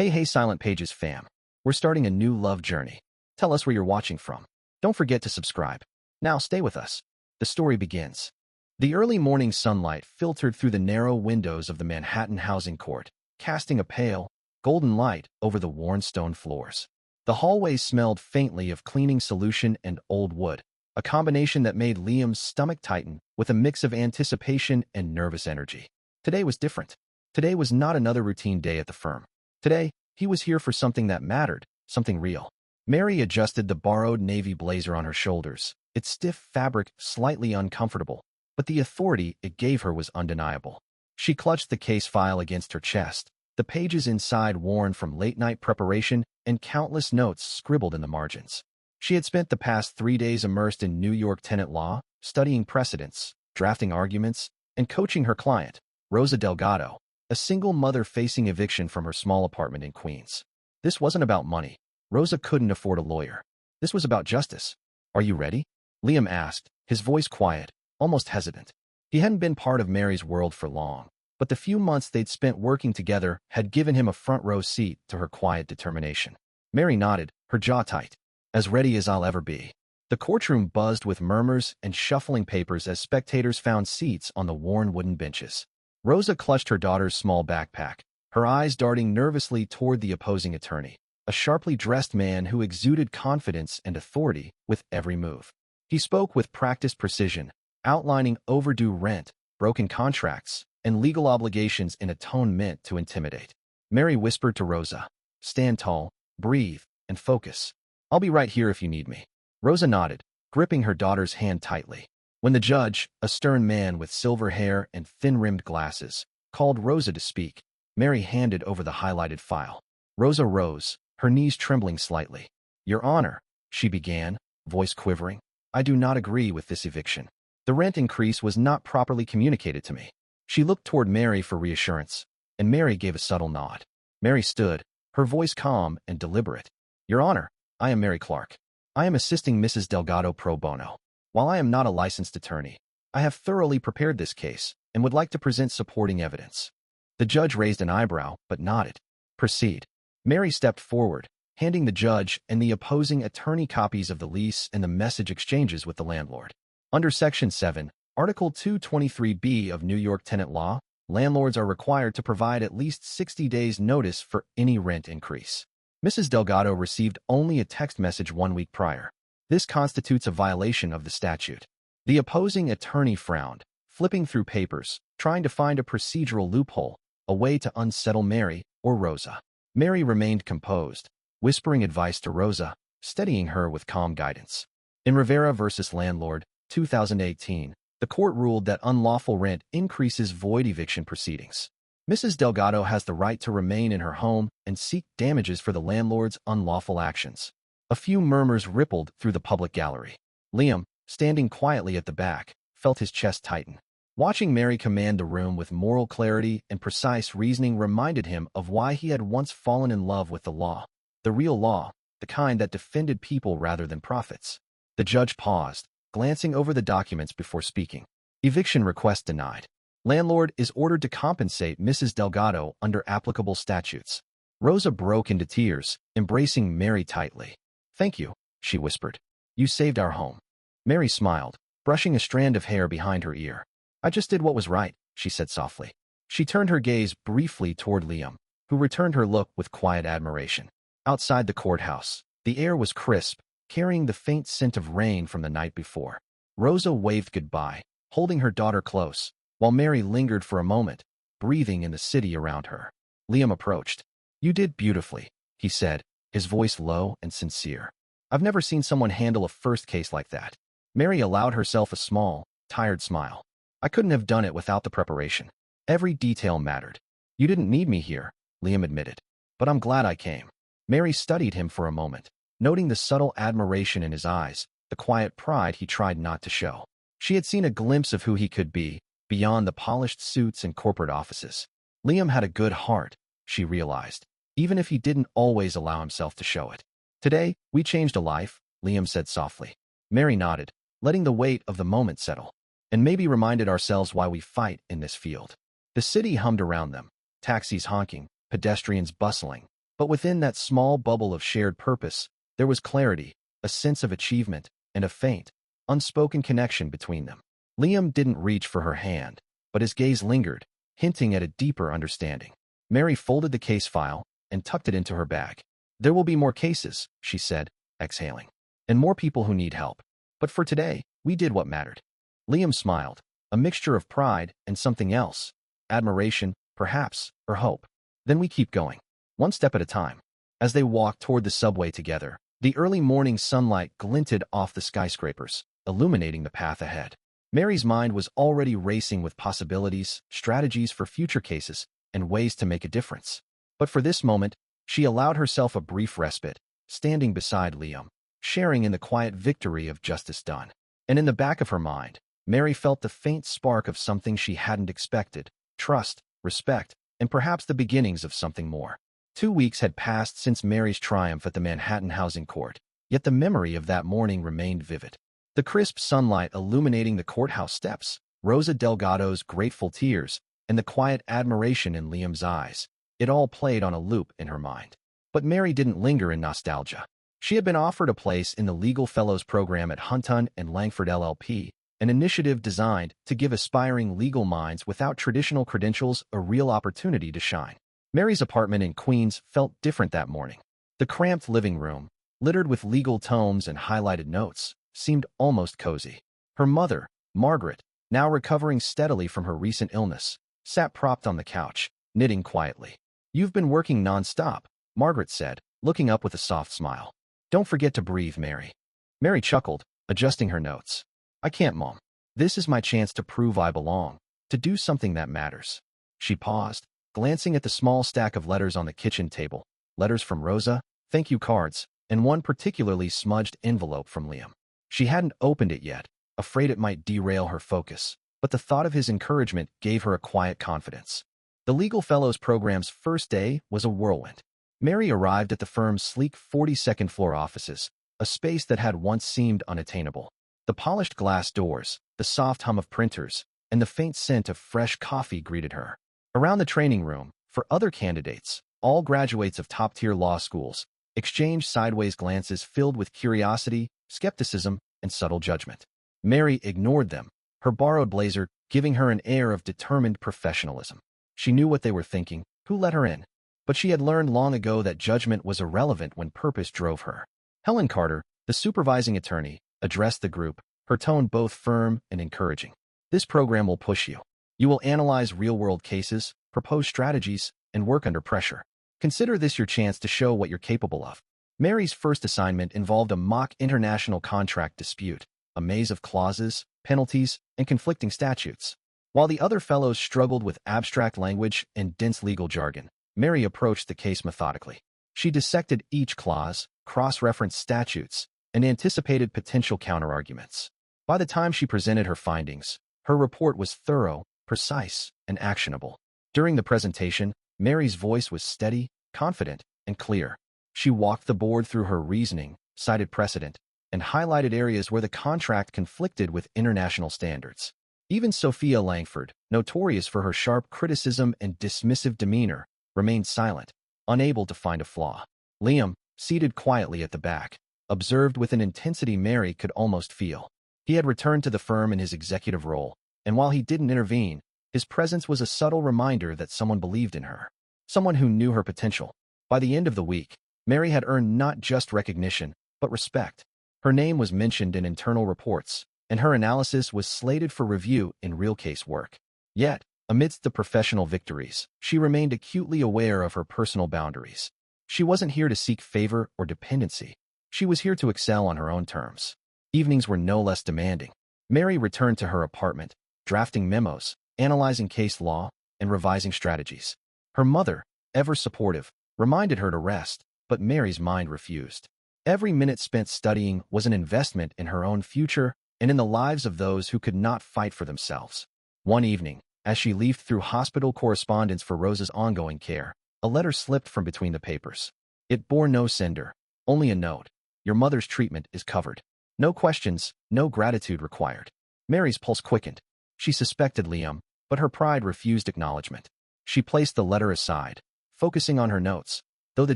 Hey, Silent Pages fam. We're starting a new love journey. Tell us where you're watching from. Don't forget to subscribe. Now stay with us. The story begins. The early morning sunlight filtered through the narrow windows of the Manhattan housing court, casting a pale, golden light over the worn stone floors. The hallways smelled faintly of cleaning solution and old wood, a combination that made Liam's stomach tighten with a mix of anticipation and nervous energy. Today was different. Today was not another routine day at the firm. Today, he was here for something that mattered, something real. Mary adjusted the borrowed navy blazer on her shoulders, its stiff fabric slightly uncomfortable, but the authority it gave her was undeniable. She clutched the case file against her chest, the pages inside worn from late-night preparation and countless notes scribbled in the margins. She had spent the past 3 days immersed in New York tenant law, studying precedents, drafting arguments, and coaching her client, Rosa Delgado, a single mother facing eviction from her small apartment in Queens. This wasn't about money. Rosa couldn't afford a lawyer. This was about justice. Are you ready? Liam asked, his voice quiet, almost hesitant. He hadn't been part of Mary's world for long, but the few months they'd spent working together had given him a front-row seat to her quiet determination. Mary nodded, her jaw tight. As ready as I'll ever be. The courtroom buzzed with murmurs and shuffling papers as spectators found seats on the worn wooden benches. Rosa clutched her daughter's small backpack, her eyes darting nervously toward the opposing attorney, a sharply dressed man who exuded confidence and authority with every move. He spoke with practiced precision, outlining overdue rent, broken contracts, and legal obligations in a tone meant to intimidate. Mary whispered to Rosa, "Stand tall, breathe, and focus. I'll be right here if you need me." Rosa nodded, gripping her daughter's hand tightly. When the judge, a stern man with silver hair and thin-rimmed glasses, called Rosa to speak, Mary handed over the highlighted file. Rosa rose, her knees trembling slightly. "Your Honor," she began, voice quivering, "I do not agree with this eviction. The rent increase was not properly communicated to me." She looked toward Mary for reassurance, and Mary gave a subtle nod. Mary stood, her voice calm and deliberate. "Your Honor, I am Mary Clark. I am assisting Mrs. Delgado pro bono. While I am not a licensed attorney, I have thoroughly prepared this case and would like to present supporting evidence." The judge raised an eyebrow, but nodded. "Proceed." Mary stepped forward, handing the judge and the opposing attorney copies of the lease and the message exchanges with the landlord. Under Section 7, Article 223B of New York tenant law, landlords are required to provide at least 60 days' notice for any rent increase. Mrs. Delgado received only a text message 1 week prior. This constitutes a violation of the statute. The opposing attorney frowned, flipping through papers, trying to find a procedural loophole, a way to unsettle Mary or Rosa. Mary remained composed, whispering advice to Rosa, steadying her with calm guidance. In Rivera v. Landlord, 2018, the court ruled that unlawful rent increases void eviction proceedings. Mrs. Delgado has the right to remain in her home and seek damages for the landlord's unlawful actions. A few murmurs rippled through the public gallery. Liam, standing quietly at the back, felt his chest tighten. Watching Mary command the room with moral clarity and precise reasoning reminded him of why he had once fallen in love with the law. The real law, the kind that defended people rather than profits. The judge paused, glancing over the documents before speaking. Eviction request denied. Landlord is ordered to compensate Mrs. Delgado under applicable statutes. Rosa broke into tears, embracing Mary tightly. "Thank you," she whispered. "You saved our home." Mary smiled, brushing a strand of hair behind her ear. "I just did what was right," she said softly. She turned her gaze briefly toward Liam, who returned her look with quiet admiration. Outside the courthouse, the air was crisp, carrying the faint scent of rain from the night before. Rosa waved goodbye, holding her daughter close, while Mary lingered for a moment, breathing in the city around her. Liam approached. "You did beautifully," he said, his voice low and sincere. "I've never seen someone handle a first case like that." Mary allowed herself a small, tired smile. "I couldn't have done it without the preparation. Every detail mattered." "You didn't need me here," Liam admitted. "But I'm glad I came." Mary studied him for a moment, noting the subtle admiration in his eyes, the quiet pride he tried not to show. She had seen a glimpse of who he could be, beyond the polished suits and corporate offices. Liam had a good heart, she realized, even if he didn't always allow himself to show it. "Today, we changed a life," Liam said softly. Mary nodded, letting the weight of the moment settle, and maybe reminded ourselves why we fight in this field. The city hummed around them, taxis honking, pedestrians bustling, But within that small bubble of shared purpose, there was clarity, a sense of achievement, and a faint, unspoken connection between them. Liam didn't reach for her hand, but his gaze lingered, hinting at a deeper understanding. Mary folded the case file and tucked it into her bag. "There will be more cases," she said, exhaling, "and more people who need help. But for today, we did what mattered." Liam smiled, a mixture of pride and something else, admiration, perhaps, or hope. "Then we keep going, one step at a time." As they walked toward the subway together, the early morning sunlight glinted off the skyscrapers, illuminating the path ahead. Mary's mind was already racing with possibilities, strategies for future cases, and ways to make a difference. But for this moment, she allowed herself a brief respite, standing beside Liam, sharing in the quiet victory of justice done. And in the back of her mind, Mary felt the faint spark of something she hadn't expected: trust, respect, and perhaps the beginnings of something more. 2 weeks had passed since Mary's triumph at the Manhattan Housing Court, yet the memory of that morning remained vivid. The crisp sunlight illuminating the courthouse steps, Rosa Delgado's grateful tears, and the quiet admiration in Liam's eyes, it all played on a loop in her mind. But Mary didn't linger in nostalgia. She had been offered a place in the Legal Fellows program at Hunton and Langford LLP, an initiative designed to give aspiring legal minds without traditional credentials a real opportunity to shine. Mary's apartment in Queens felt different that morning. The cramped living room, littered with legal tomes and highlighted notes, seemed almost cozy. Her mother, Margaret, now recovering steadily from her recent illness, sat propped on the couch, knitting quietly. "You've been working non-stop," Margaret said, looking up with a soft smile. "Don't forget to breathe, Mary." Mary chuckled, adjusting her notes. "I can't, Mom. This is my chance to prove I belong, to do something that matters." She paused, glancing at the small stack of letters on the kitchen table, letters from Rosa, thank you cards, and one particularly smudged envelope from Liam. She hadn't opened it yet, afraid it might derail her focus, but the thought of his encouragement gave her a quiet confidence. The Legal Fellows program's first day was a whirlwind. Mary arrived at the firm's sleek 42nd floor offices, a space that had once seemed unattainable. The polished glass doors, the soft hum of printers, and the faint scent of fresh coffee greeted her. Around the training room, for other candidates, all graduates of top-tier law schools, exchanged sideways glances filled with curiosity, skepticism, and subtle judgment. Mary ignored them, her borrowed blazer giving her an air of determined professionalism. She knew what they were thinking, who let her in. But she had learned long ago that judgment was irrelevant when purpose drove her. Helen Carter, the supervising attorney, addressed the group, her tone both firm and encouraging. "This program will push you. You will analyze real-world cases, propose strategies, and work under pressure. Consider this your chance to show what you're capable of." Mary's first assignment involved a mock international contract dispute, a maze of clauses, penalties, and conflicting statutes. While the other fellows struggled with abstract language and dense legal jargon, Mary approached the case methodically. She dissected each clause, cross-referenced statutes, and anticipated potential counterarguments. By the time she presented her findings, her report was thorough, precise, and actionable. During the presentation, Mary's voice was steady, confident, and clear. She walked the board through her reasoning, cited precedent, and highlighted areas where the contract conflicted with international standards. Even Sophia Langford, notorious for her sharp criticism and dismissive demeanor, remained silent, unable to find a flaw. Liam, seated quietly at the back, observed with an intensity Mary could almost feel. He had returned to the firm in his executive role, and while he didn't intervene, his presence was a subtle reminder that someone believed in her, someone who knew her potential. By the end of the week, Mary had earned not just recognition, but respect. Her name was mentioned in internal reports, and her analysis was slated for review in real case work. Yet, amidst the professional victories, she remained acutely aware of her personal boundaries. She wasn't here to seek favor or dependency. She was here to excel on her own terms. Evenings were no less demanding. Mary returned to her apartment, drafting memos, analyzing case law, and revising strategies. Her mother, ever supportive, reminded her to rest, but Mary's mind refused. Every minute spent studying was an investment in her own future and in the lives of those who could not fight for themselves. One evening, as she leafed through hospital correspondence for Rosa's ongoing care, a letter slipped from between the papers. It bore no sender, only a note. "Your mother's treatment is covered. No questions, no gratitude required." Mary's pulse quickened. She suspected Liam, but her pride refused acknowledgement. She placed the letter aside, focusing on her notes, though the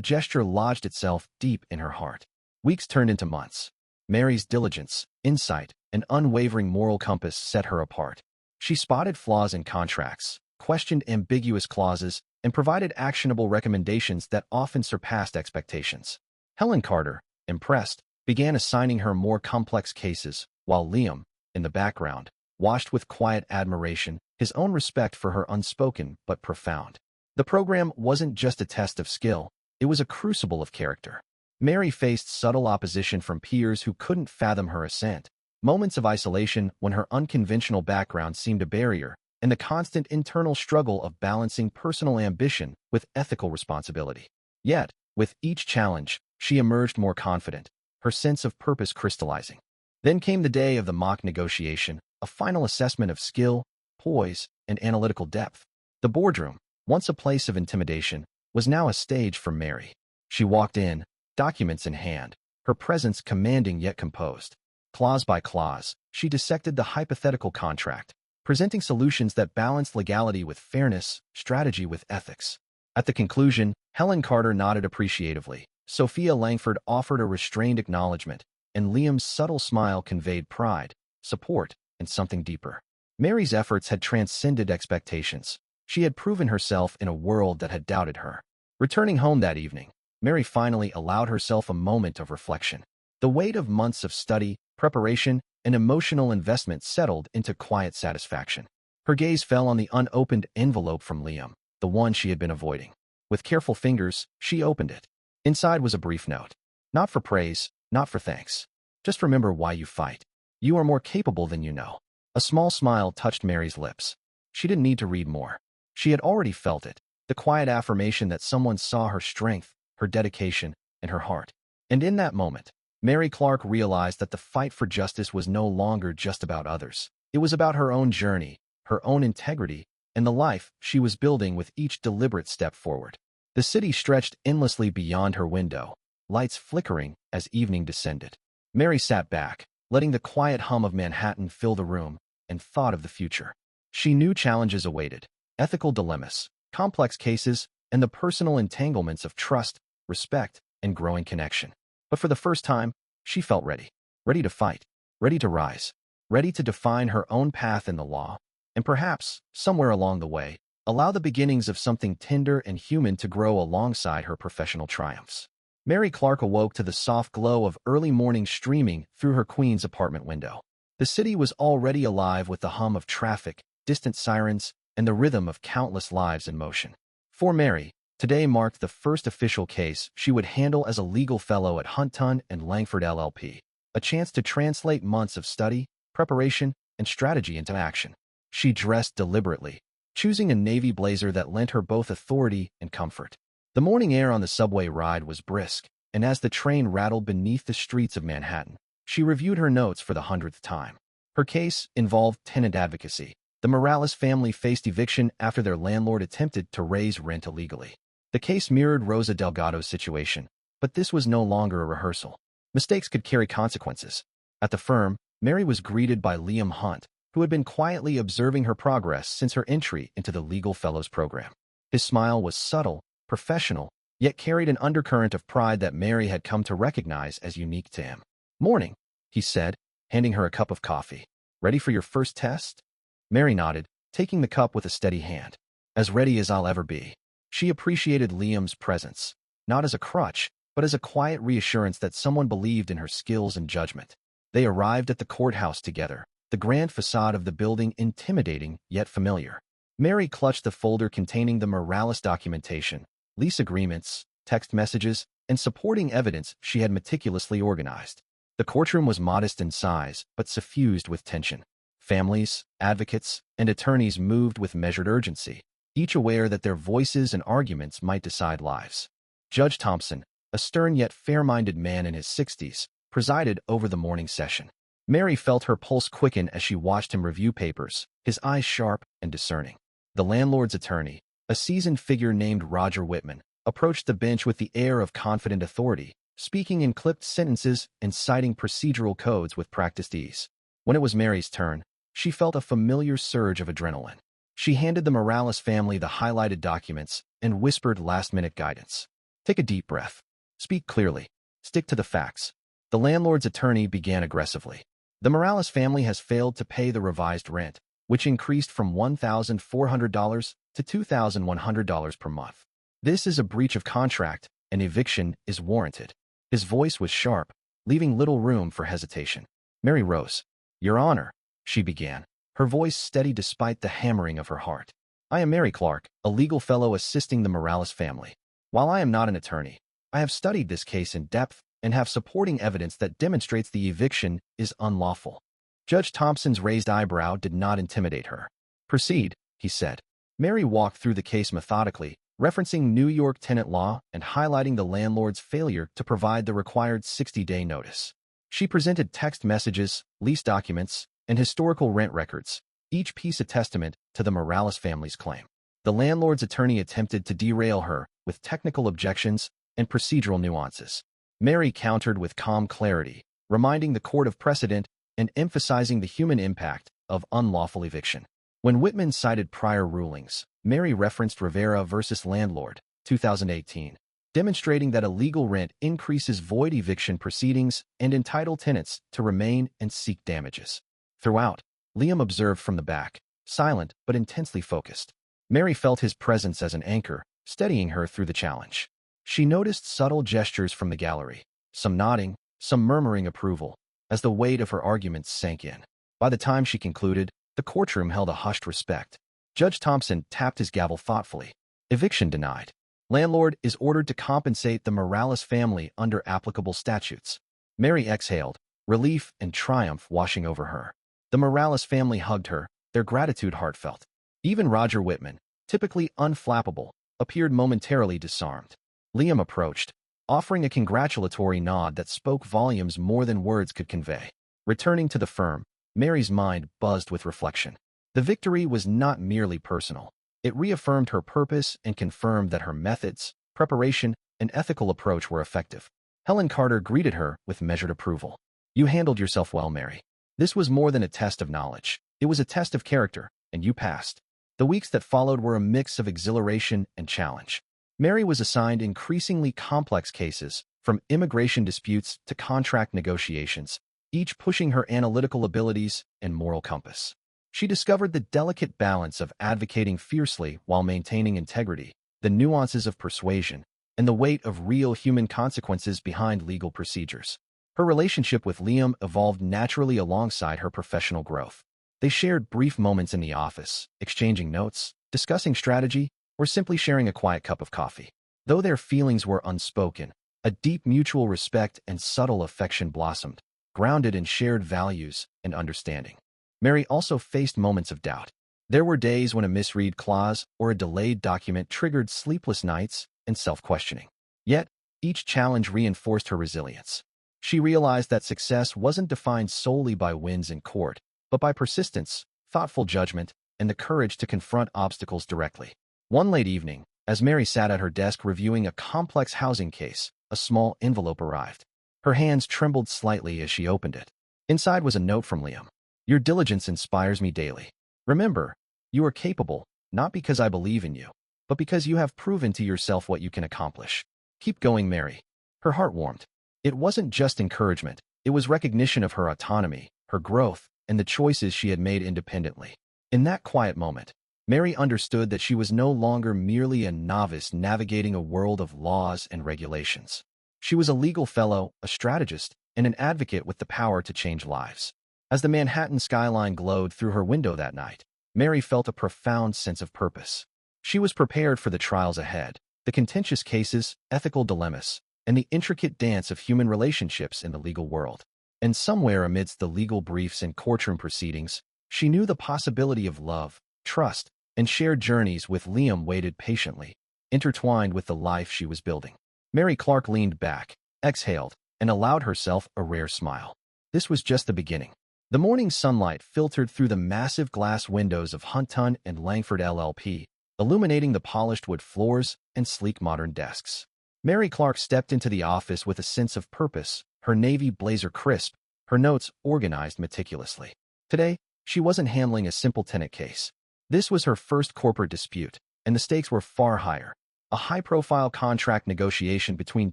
gesture lodged itself deep in her heart. Weeks turned into months. Mary's diligence, insight, and unwavering moral compass set her apart. She spotted flaws in contracts, questioned ambiguous clauses, and provided actionable recommendations that often surpassed expectations. Helen Carter, impressed, began assigning her more complex cases, while Liam, in the background, watched with quiet admiration, his own respect for her unspoken but profound. The program wasn't just a test of skill, it was a crucible of character. Mary faced subtle opposition from peers who couldn't fathom her ascent, moments of isolation when her unconventional background seemed a barrier, and the constant internal struggle of balancing personal ambition with ethical responsibility. Yet, with each challenge, she emerged more confident, her sense of purpose crystallizing. Then came the day of the mock negotiation, a final assessment of skill, poise, and analytical depth. The boardroom, once a place of intimidation, was now a stage for Mary. She walked in, documents in hand, her presence commanding yet composed. Clause by clause, she dissected the hypothetical contract, presenting solutions that balanced legality with fairness, strategy with ethics. At the conclusion, Helen Carter nodded appreciatively. Sophia Langford offered a restrained acknowledgement, and Liam's subtle smile conveyed pride, support, and something deeper. Mary's efforts had transcended expectations. She had proven herself in a world that had doubted her. Returning home that evening, Mary finally allowed herself a moment of reflection. The weight of months of study, preparation, and emotional investment settled into quiet satisfaction. Her gaze fell on the unopened envelope from Liam, the one she had been avoiding. With careful fingers, she opened it. Inside was a brief note. Not for praise, not for thanks. Just remember why you fight. You are more capable than you know. A small smile touched Mary's lips. She didn't need to read more. She had already felt it, the quiet affirmation that someone saw her strength, her dedication, and her heart. And in that moment, Mary Clark realized that the fight for justice was no longer just about others. It was about her own journey, her own integrity, and the life she was building with each deliberate step forward. The city stretched endlessly beyond her window, lights flickering as evening descended. Mary sat back, letting the quiet hum of Manhattan fill the room, and thought of the future. She knew challenges awaited, ethical dilemmas, complex cases, and the personal entanglements of trust, respect, and growing connection. But for the first time, she felt ready. Ready to fight, ready to rise, ready to define her own path in the law, and perhaps, somewhere along the way, allow the beginnings of something tender and human to grow alongside her professional triumphs. Mary Clark awoke to the soft glow of early morning streaming through her Queens apartment window. The city was already alive with the hum of traffic, distant sirens, and the rhythm of countless lives in motion. For Mary, today marked the first official case she would handle as a legal fellow at Hunton and Langford LLP, a chance to translate months of study, preparation, and strategy into action. She dressed deliberately, choosing a navy blazer that lent her both authority and comfort. The morning air on the subway ride was brisk, and as the train rattled beneath the streets of Manhattan, she reviewed her notes for the 100th time. Her case involved tenant advocacy. The Morales family faced eviction after their landlord attempted to raise rent illegally. The case mirrored Rosa Delgado's situation, but this was no longer a rehearsal. Mistakes could carry consequences. At the firm, Mary was greeted by Liam Hunt, who had been quietly observing her progress since her entry into the Legal Fellows program. His smile was subtle, professional, yet carried an undercurrent of pride that Mary had come to recognize as unique to him. "Morning," he said, handing her a cup of coffee. "Ready for your first test?" Mary nodded, taking the cup with a steady hand. "As ready as I'll ever be." She appreciated Liam's presence, not as a crutch, but as a quiet reassurance that someone believed in her skills and judgment. They arrived at the courthouse together, the grand facade of the building intimidating yet familiar. Mary clutched the folder containing the Morales documentation, lease agreements, text messages, and supporting evidence she had meticulously organized. The courtroom was modest in size, but suffused with tension. Families, advocates, and attorneys moved with measured urgency, each aware that their voices and arguments might decide lives. Judge Thompson, a stern yet fair-minded man in his 60s, presided over the morning session. Mary felt her pulse quicken as she watched him review papers, his eyes sharp and discerning. The landlord's attorney, a seasoned figure named Roger Whitman, approached the bench with the air of confident authority, speaking in clipped sentences and citing procedural codes with practiced ease. When it was Mary's turn, she felt a familiar surge of adrenaline. She handed the Morales family the highlighted documents and whispered last-minute guidance. Take a deep breath. Speak clearly. Stick to the facts. The landlord's attorney began aggressively. The Morales family has failed to pay the revised rent, which increased from $1,400 to $2,100 per month. This is a breach of contract, and eviction is warranted. His voice was sharp, leaving little room for hesitation. Mary rose. Your Honor, she began, her voice steady despite the hammering of her heart. I am Mary Clark, a legal fellow assisting the Morales family. While I am not an attorney, I have studied this case in depth and have supporting evidence that demonstrates the eviction is unlawful. Judge Thompson's raised eyebrow did not intimidate her. Proceed, he said. Mary walked through the case methodically, referencing New York tenant law and highlighting the landlord's failure to provide the required 60-day notice. She presented text messages, lease documents, and historical rent records, each piece a testament to the Morales family's claim. The landlord's attorney attempted to derail her with technical objections and procedural nuances. Mary countered with calm clarity, reminding the court of precedent and emphasizing the human impact of unlawful eviction. When Whitman cited prior rulings, Mary referenced Rivera v. Landlord, 2018, demonstrating that illegal rent increases void eviction proceedings and entitle tenants to remain and seek damages. Throughout, Liam observed from the back, silent but intensely focused. Mary felt his presence as an anchor, steadying her through the challenge. She noticed subtle gestures from the gallery, some nodding, some murmuring approval, as the weight of her arguments sank in. By the time she concluded, the courtroom held a hushed respect. Judge Thompson tapped his gavel thoughtfully. Eviction denied. Landlord is ordered to compensate the Morales family under applicable statutes. Mary exhaled, relief and triumph washing over her. The Morales family hugged her, their gratitude heartfelt. Even Roger Whitman, typically unflappable, appeared momentarily disarmed. Liam approached, offering a congratulatory nod that spoke volumes more than words could convey. Returning to the firm, Mary's mind buzzed with reflection. The victory was not merely personal. It reaffirmed her purpose and confirmed that her methods, preparation, and ethical approach were effective. Helen Carter greeted her with measured approval. You handled yourself well, Mary. This was more than a test of knowledge. It was a test of character, and you passed. The weeks that followed were a mix of exhilaration and challenge. Mary was assigned increasingly complex cases, from immigration disputes to contract negotiations, each pushing her analytical abilities and moral compass. She discovered the delicate balance of advocating fiercely while maintaining integrity, the nuances of persuasion, and the weight of real human consequences behind legal procedures. Her relationship with Liam evolved naturally alongside her professional growth. They shared brief moments in the office, exchanging notes, discussing strategy, or simply sharing a quiet cup of coffee. Though their feelings were unspoken, a deep mutual respect and subtle affection blossomed, grounded in shared values and understanding. Mary also faced moments of doubt. There were days when a misread clause or a delayed document triggered sleepless nights and self-questioning. Yet, each challenge reinforced her resilience. She realized that success wasn't defined solely by wins in court, but by persistence, thoughtful judgment, and the courage to confront obstacles directly. One late evening, as Mary sat at her desk reviewing a complex housing case, a small envelope arrived. Her hands trembled slightly as she opened it. Inside was a note from Liam. Your diligence inspires me daily. Remember, you are capable, not because I believe in you, but because you have proven to yourself what you can accomplish. Keep going, Mary. Her heart warmed. It wasn't just encouragement. It was recognition of her autonomy, her growth, and the choices she had made independently. In that quiet moment, Mary understood that she was no longer merely a novice navigating a world of laws and regulations. She was a legal fellow, a strategist, and an advocate with the power to change lives. As the Manhattan skyline glowed through her window that night, Mary felt a profound sense of purpose. She was prepared for the trials ahead, the contentious cases, ethical dilemmas, and the intricate dance of human relationships in the legal world. And somewhere amidst the legal briefs and courtroom proceedings, she knew the possibility of love, trust, and shared journeys with Liam waited patiently, intertwined with the life she was building. Mary Clark leaned back, exhaled, and allowed herself a rare smile. This was just the beginning. The morning sunlight filtered through the massive glass windows of Hunton and Langford LLP, illuminating the polished wood floors and sleek modern desks. Mary Clark stepped into the office with a sense of purpose, her navy blazer crisp, her notes organized meticulously. Today, she wasn't handling a simple tenant case. This was her first corporate dispute, and the stakes were far higher. a high-profile contract negotiation between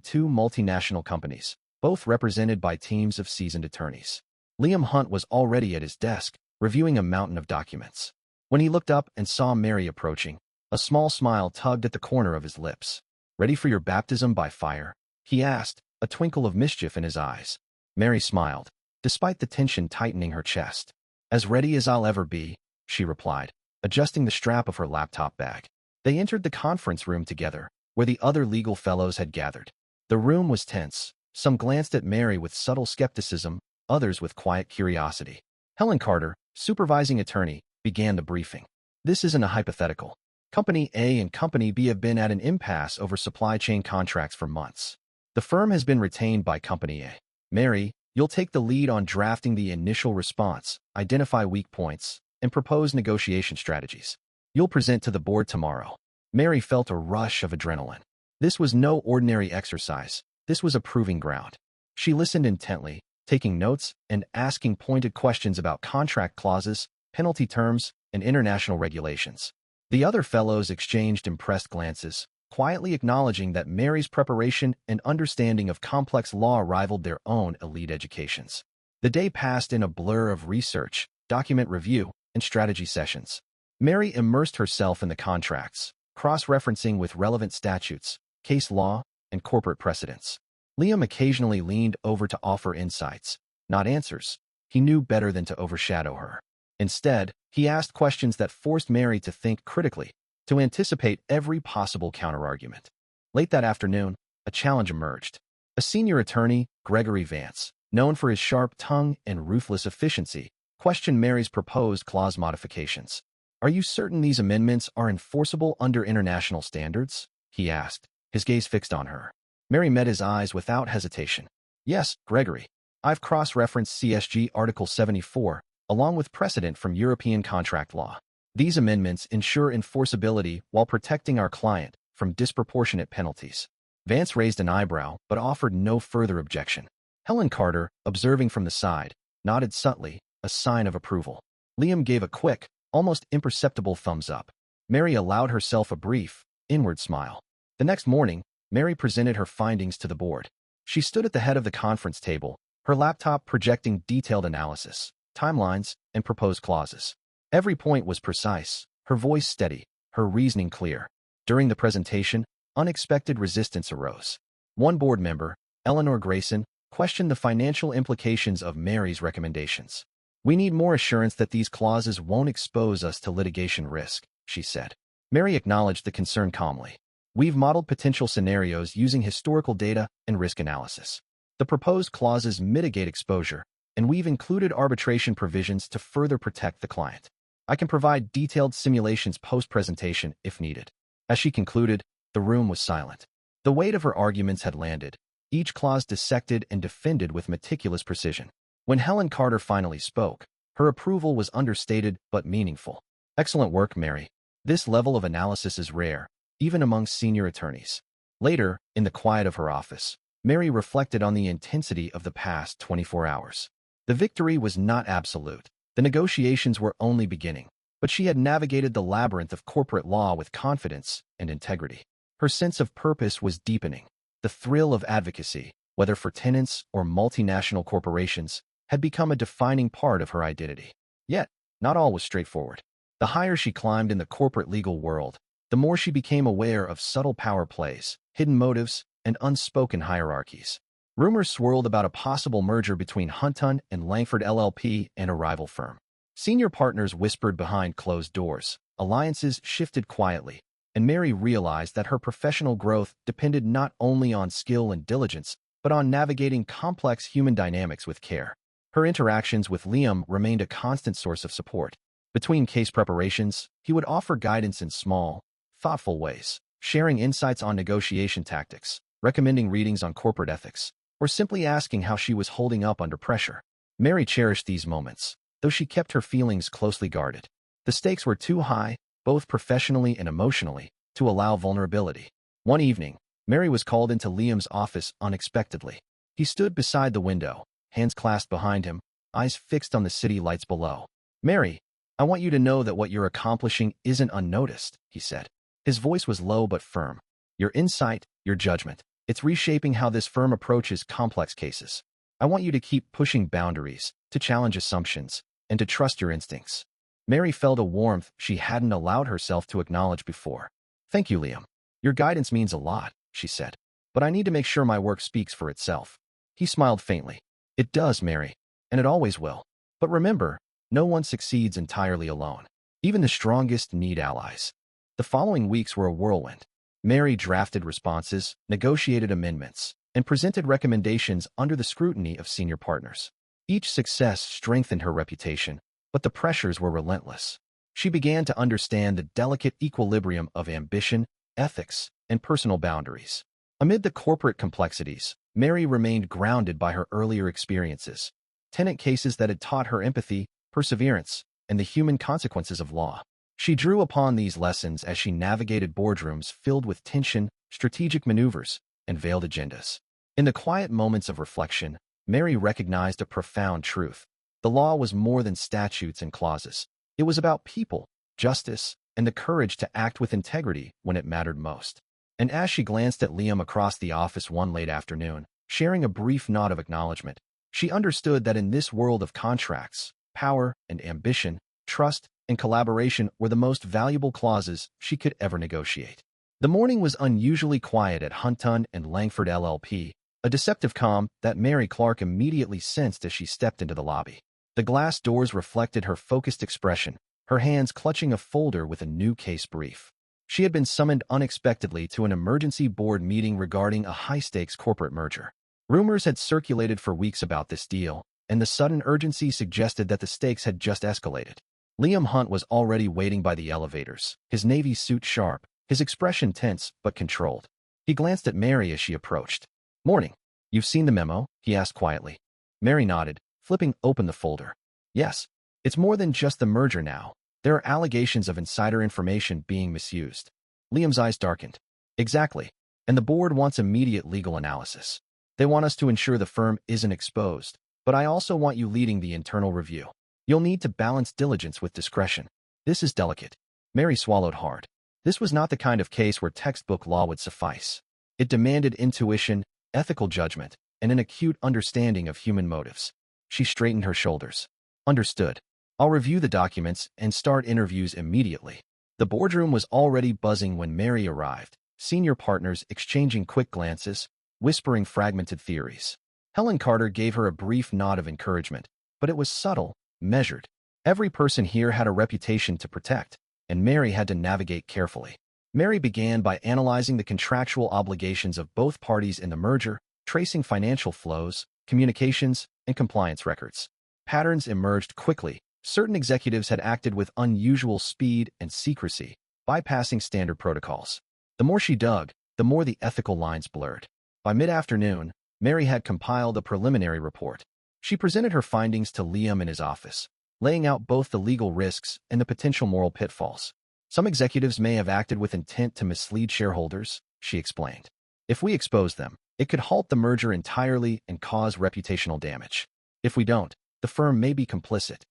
two multinational companies, both represented by teams of seasoned attorneys. Liam Hunt was already at his desk, reviewing a mountain of documents. When he looked up and saw Mary approaching, a small smile tugged at the corner of his lips. "Ready for your baptism by fire?" he asked, a twinkle of mischief in his eyes. Mary smiled, despite the tension tightening her chest. "As ready as I'll ever be," she replied, adjusting the strap of her laptop bag. They entered the conference room together, where the other legal fellows had gathered. The room was tense. Some glanced at Mary with subtle skepticism, others with quiet curiosity. Helen Carter, supervising attorney, began the briefing. "This isn't a hypothetical. Company A and Company B have been at an impasse over supply chain contracts for months. The firm has been retained by Company A. Mary, you'll take the lead on drafting the initial response, identify weak points, and propose negotiation strategies. You'll present to the board tomorrow." Mary felt a rush of adrenaline. This was no ordinary exercise. This was a proving ground. She listened intently, taking notes and asking pointed questions about contract clauses, penalty terms, and international regulations. The other fellows exchanged impressed glances, quietly acknowledging that Mary's preparation and understanding of complex law rivaled their own elite educations. The day passed in a blur of research, document review, and strategy sessions. Mary immersed herself in the contracts, cross-referencing with relevant statutes, case law, and corporate precedents. Liam occasionally leaned over to offer insights, not answers. He knew better than to overshadow her. Instead, he asked questions that forced Mary to think critically, to anticipate every possible counterargument. Late that afternoon, a challenge emerged. A senior attorney, Gregory Vance, known for his sharp tongue and ruthless efficiency, questioned Mary's proposed clause modifications. "Are you certain these amendments are enforceable under international standards?" he asked, his gaze fixed on her. Mary met his eyes without hesitation. "Yes, Gregory. I've cross-referenced CSG Article 74, along with precedent from European contract law. These amendments ensure enforceability while protecting our client from disproportionate penalties." Vance raised an eyebrow but offered no further objection. Helen Carter, observing from the side, nodded subtly, a sign of approval. Liam gave a quick, almost imperceptible thumbs up. Mary allowed herself a brief, inward smile. The next morning, Mary presented her findings to the board. She stood at the head of the conference table, her laptop projecting detailed analysis, timelines, and proposed clauses. Every point was precise, her voice steady, her reasoning clear. During the presentation, unexpected resistance arose. One board member, Eleanor Grayson, questioned the financial implications of Mary's recommendations. "We need more assurance that these clauses won't expose us to litigation risk," she said. Mary acknowledged the concern calmly. "We've modeled potential scenarios using historical data and risk analysis. The proposed clauses mitigate exposure, and we've included arbitration provisions to further protect the client. I can provide detailed simulations post-presentation if needed." As she concluded, the room was silent. The weight of her arguments had landed, each clause dissected and defended with meticulous precision. When Helen Carter finally spoke, her approval was understated but meaningful. "Excellent work, Mary. This level of analysis is rare, even among senior attorneys." Later, in the quiet of her office, Mary reflected on the intensity of the past 24 hours. The victory was not absolute. The negotiations were only beginning, but she had navigated the labyrinth of corporate law with confidence and integrity. Her sense of purpose was deepening. The thrill of advocacy, whether for tenants or multinational corporations, had become a defining part of her identity. Yet, not all was straightforward. The higher she climbed in the corporate legal world, the more she became aware of subtle power plays, hidden motives, and unspoken hierarchies. Rumors swirled about a possible merger between Hunton and Langford LLP and a rival firm. Senior partners whispered behind closed doors. Alliances shifted quietly, and Mary realized that her professional growth depended not only on skill and diligence, but on navigating complex human dynamics with care. Her interactions with Liam remained a constant source of support. Between case preparations, he would offer guidance in small, thoughtful ways, sharing insights on negotiation tactics, recommending readings on corporate ethics, or simply asking how she was holding up under pressure. Mary cherished these moments, though she kept her feelings closely guarded. The stakes were too high, both professionally and emotionally, to allow vulnerability. One evening, Mary was called into Liam's office unexpectedly. He stood beside the window, hands clasped behind him, eyes fixed on the city lights below. "Mary, I want you to know that what you're accomplishing isn't unnoticed," he said. His voice was low but firm. Your insight, your judgment. It's reshaping how this firm approaches complex cases. I want you to keep pushing boundaries, to challenge assumptions, and to trust your instincts. Mary felt a warmth she hadn't allowed herself to acknowledge before. Thank you, Liam. Your guidance means a lot, she said. But I need to make sure my work speaks for itself. He smiled faintly. It does, Mary, and it always will. But remember, no one succeeds entirely alone. Even the strongest need allies. The following weeks were a whirlwind. Mary drafted responses, negotiated amendments, and presented recommendations under the scrutiny of senior partners. Each success strengthened her reputation, but the pressures were relentless. She began to understand the delicate equilibrium of ambition, ethics, and personal boundaries. Amid the corporate complexities, Mary remained grounded by her earlier experiences, tenant cases that had taught her empathy, perseverance, and the human consequences of law. She drew upon these lessons as she navigated boardrooms filled with tension, strategic maneuvers, and veiled agendas. In the quiet moments of reflection, Mary recognized a profound truth. The law was more than statutes and clauses. It was about people, justice, and the courage to act with integrity when it mattered most. And as she glanced at Liam across the office one late afternoon, sharing a brief nod of acknowledgement, she understood that in this world of contracts, power and ambition, trust and collaboration were the most valuable clauses she could ever negotiate. The morning was unusually quiet at Hunton and Langford LLP, a deceptive calm that Mary Clark immediately sensed as she stepped into the lobby. The glass doors reflected her focused expression, her hands clutching a folder with a new case brief. She had been summoned unexpectedly to an emergency board meeting regarding a high-stakes corporate merger. Rumors had circulated for weeks about this deal, and the sudden urgency suggested that the stakes had just escalated. Liam Hunt was already waiting by the elevators, his navy suit sharp, his expression tense but controlled. He glanced at Mary as she approached. "Morning. You've seen the memo?" he asked quietly. Mary nodded, flipping open the folder. "Yes. It's more than just the merger now. There are allegations of insider information being misused." Liam's eyes darkened. "Exactly. And the board wants immediate legal analysis. They want us to ensure the firm isn't exposed, but I also want you leading the internal review. You'll need to balance diligence with discretion. This is delicate." Mary swallowed hard. This was not the kind of case where textbook law would suffice. It demanded intuition, ethical judgment, and an acute understanding of human motives. She straightened her shoulders. "Understood. I'll review the documents and start interviews immediately." The boardroom was already buzzing when Mary arrived, senior partners exchanging quick glances, whispering fragmented theories. Helen Carter gave her a brief nod of encouragement, but it was subtle, measured. Every person here had a reputation to protect, and Mary had to navigate carefully. Mary began by analyzing the contractual obligations of both parties in the merger, tracing financial flows, communications, and compliance records. Patterns emerged quickly. Certain executives had acted with unusual speed and secrecy, bypassing standard protocols. The more she dug, the more the ethical lines blurred. By mid-afternoon, Mary had compiled a preliminary report. She presented her findings to Liam in his office, laying out both the legal risks and the potential moral pitfalls. "Some executives may have acted with intent to mislead shareholders," she explained. "If we expose them, it could halt the merger entirely and cause reputational damage. If we don't, the firm may be complicit."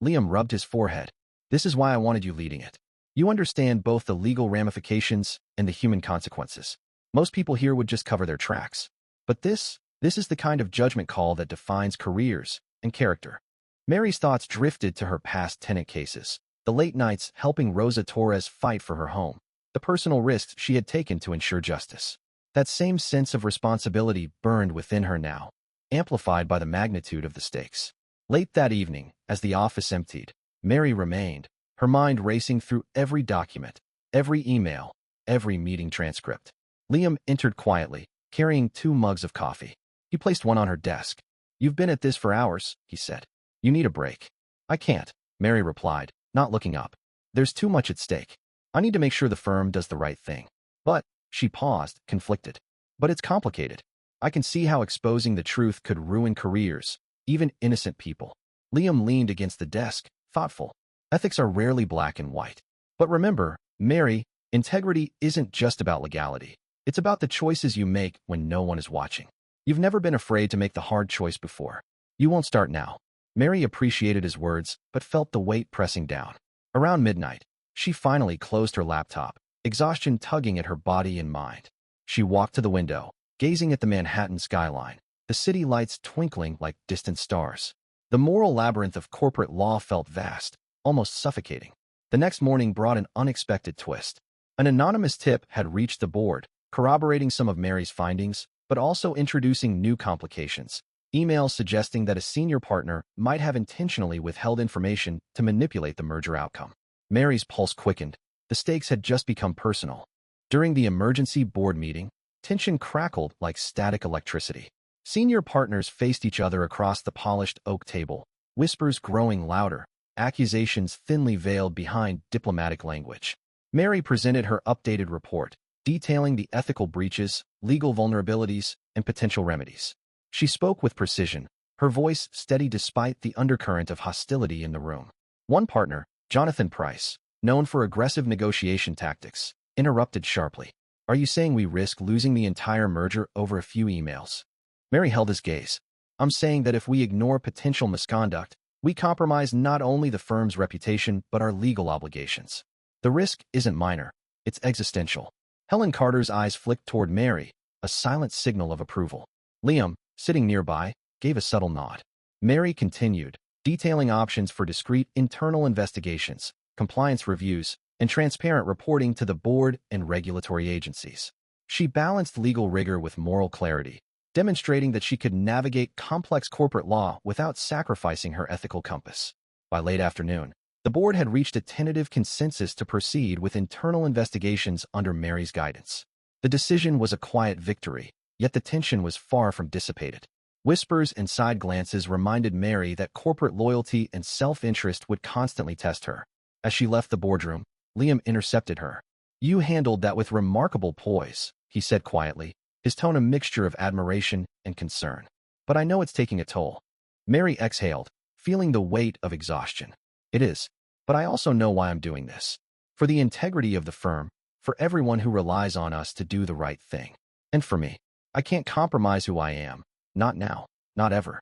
Liam rubbed his forehead. "This is why I wanted you leading it. You understand both the legal ramifications and the human consequences. Most people here would just cover their tracks. But this is the kind of judgment call that defines careers and character." Mary's thoughts drifted to her past tenant cases, the late nights helping Rosa Torres fight for her home, the personal risks she had taken to ensure justice. That same sense of responsibility burned within her now, amplified by the magnitude of the stakes. Late that evening, as the office emptied, Mary remained, her mind racing through every document, every email, every meeting transcript. Liam entered quietly, carrying 2 mugs of coffee. He placed one on her desk. "You've been at this for hours," he said. "You need a break." "I can't," Mary replied, not looking up. "There's too much at stake. I need to make sure the firm does the right thing." "But," she paused, conflicted. "But it's complicated. I can see how exposing the truth could ruin careers, even innocent people." Liam leaned against the desk, thoughtful. "Ethics are rarely black and white. But remember, Mary, integrity isn't just about legality. It's about the choices you make when no one is watching. You've never been afraid to make the hard choice before. You won't start now." Mary appreciated his words, but felt the weight pressing down. Around midnight, she finally closed her laptop, exhaustion tugging at her body and mind. She walked to the window, gazing at the Manhattan skyline, the city lights twinkling like distant stars. The moral labyrinth of corporate law felt vast, almost suffocating. The next morning brought an unexpected twist. An anonymous tip had reached the board, corroborating some of Mary's findings, but also introducing new complications. Emails suggesting that a senior partner might have intentionally withheld information to manipulate the merger outcome. Mary's pulse quickened. The stakes had just become personal. During the emergency board meeting, tension crackled like static electricity. Senior partners faced each other across the polished oak table, whispers growing louder, accusations thinly veiled behind diplomatic language. Mary presented her updated report, detailing the ethical breaches, legal vulnerabilities, and potential remedies. She spoke with precision, her voice steady despite the undercurrent of hostility in the room. One partner, Jonathan Price, known for aggressive negotiation tactics, interrupted sharply. "Are you saying we risk losing the entire merger over a few emails?" Mary held his gaze. "I'm saying that if we ignore potential misconduct, we compromise not only the firm's reputation but our legal obligations. The risk isn't minor, it's existential." Helen Carter's eyes flicked toward Mary, a silent signal of approval. Liam, sitting nearby, gave a subtle nod. Mary continued, detailing options for discreet internal investigations, compliance reviews, and transparent reporting to the board and regulatory agencies. She balanced legal rigor with moral clarity, demonstrating that she could navigate complex corporate law without sacrificing her ethical compass. By late afternoon, the board had reached a tentative consensus to proceed with internal investigations under Mary's guidance. The decision was a quiet victory, yet the tension was far from dissipated. Whispers and side glances reminded Mary that corporate loyalty and self-interest would constantly test her. As she left the boardroom, Liam intercepted her. "You handled that with remarkable poise," he said quietly, his tone a mixture of admiration and concern. "But I know it's taking a toll." Mary exhaled, feeling the weight of exhaustion. "It is, but I also know why I'm doing this. For the integrity of the firm, for everyone who relies on us to do the right thing. And for me. I can't compromise who I am. Not now. Not ever."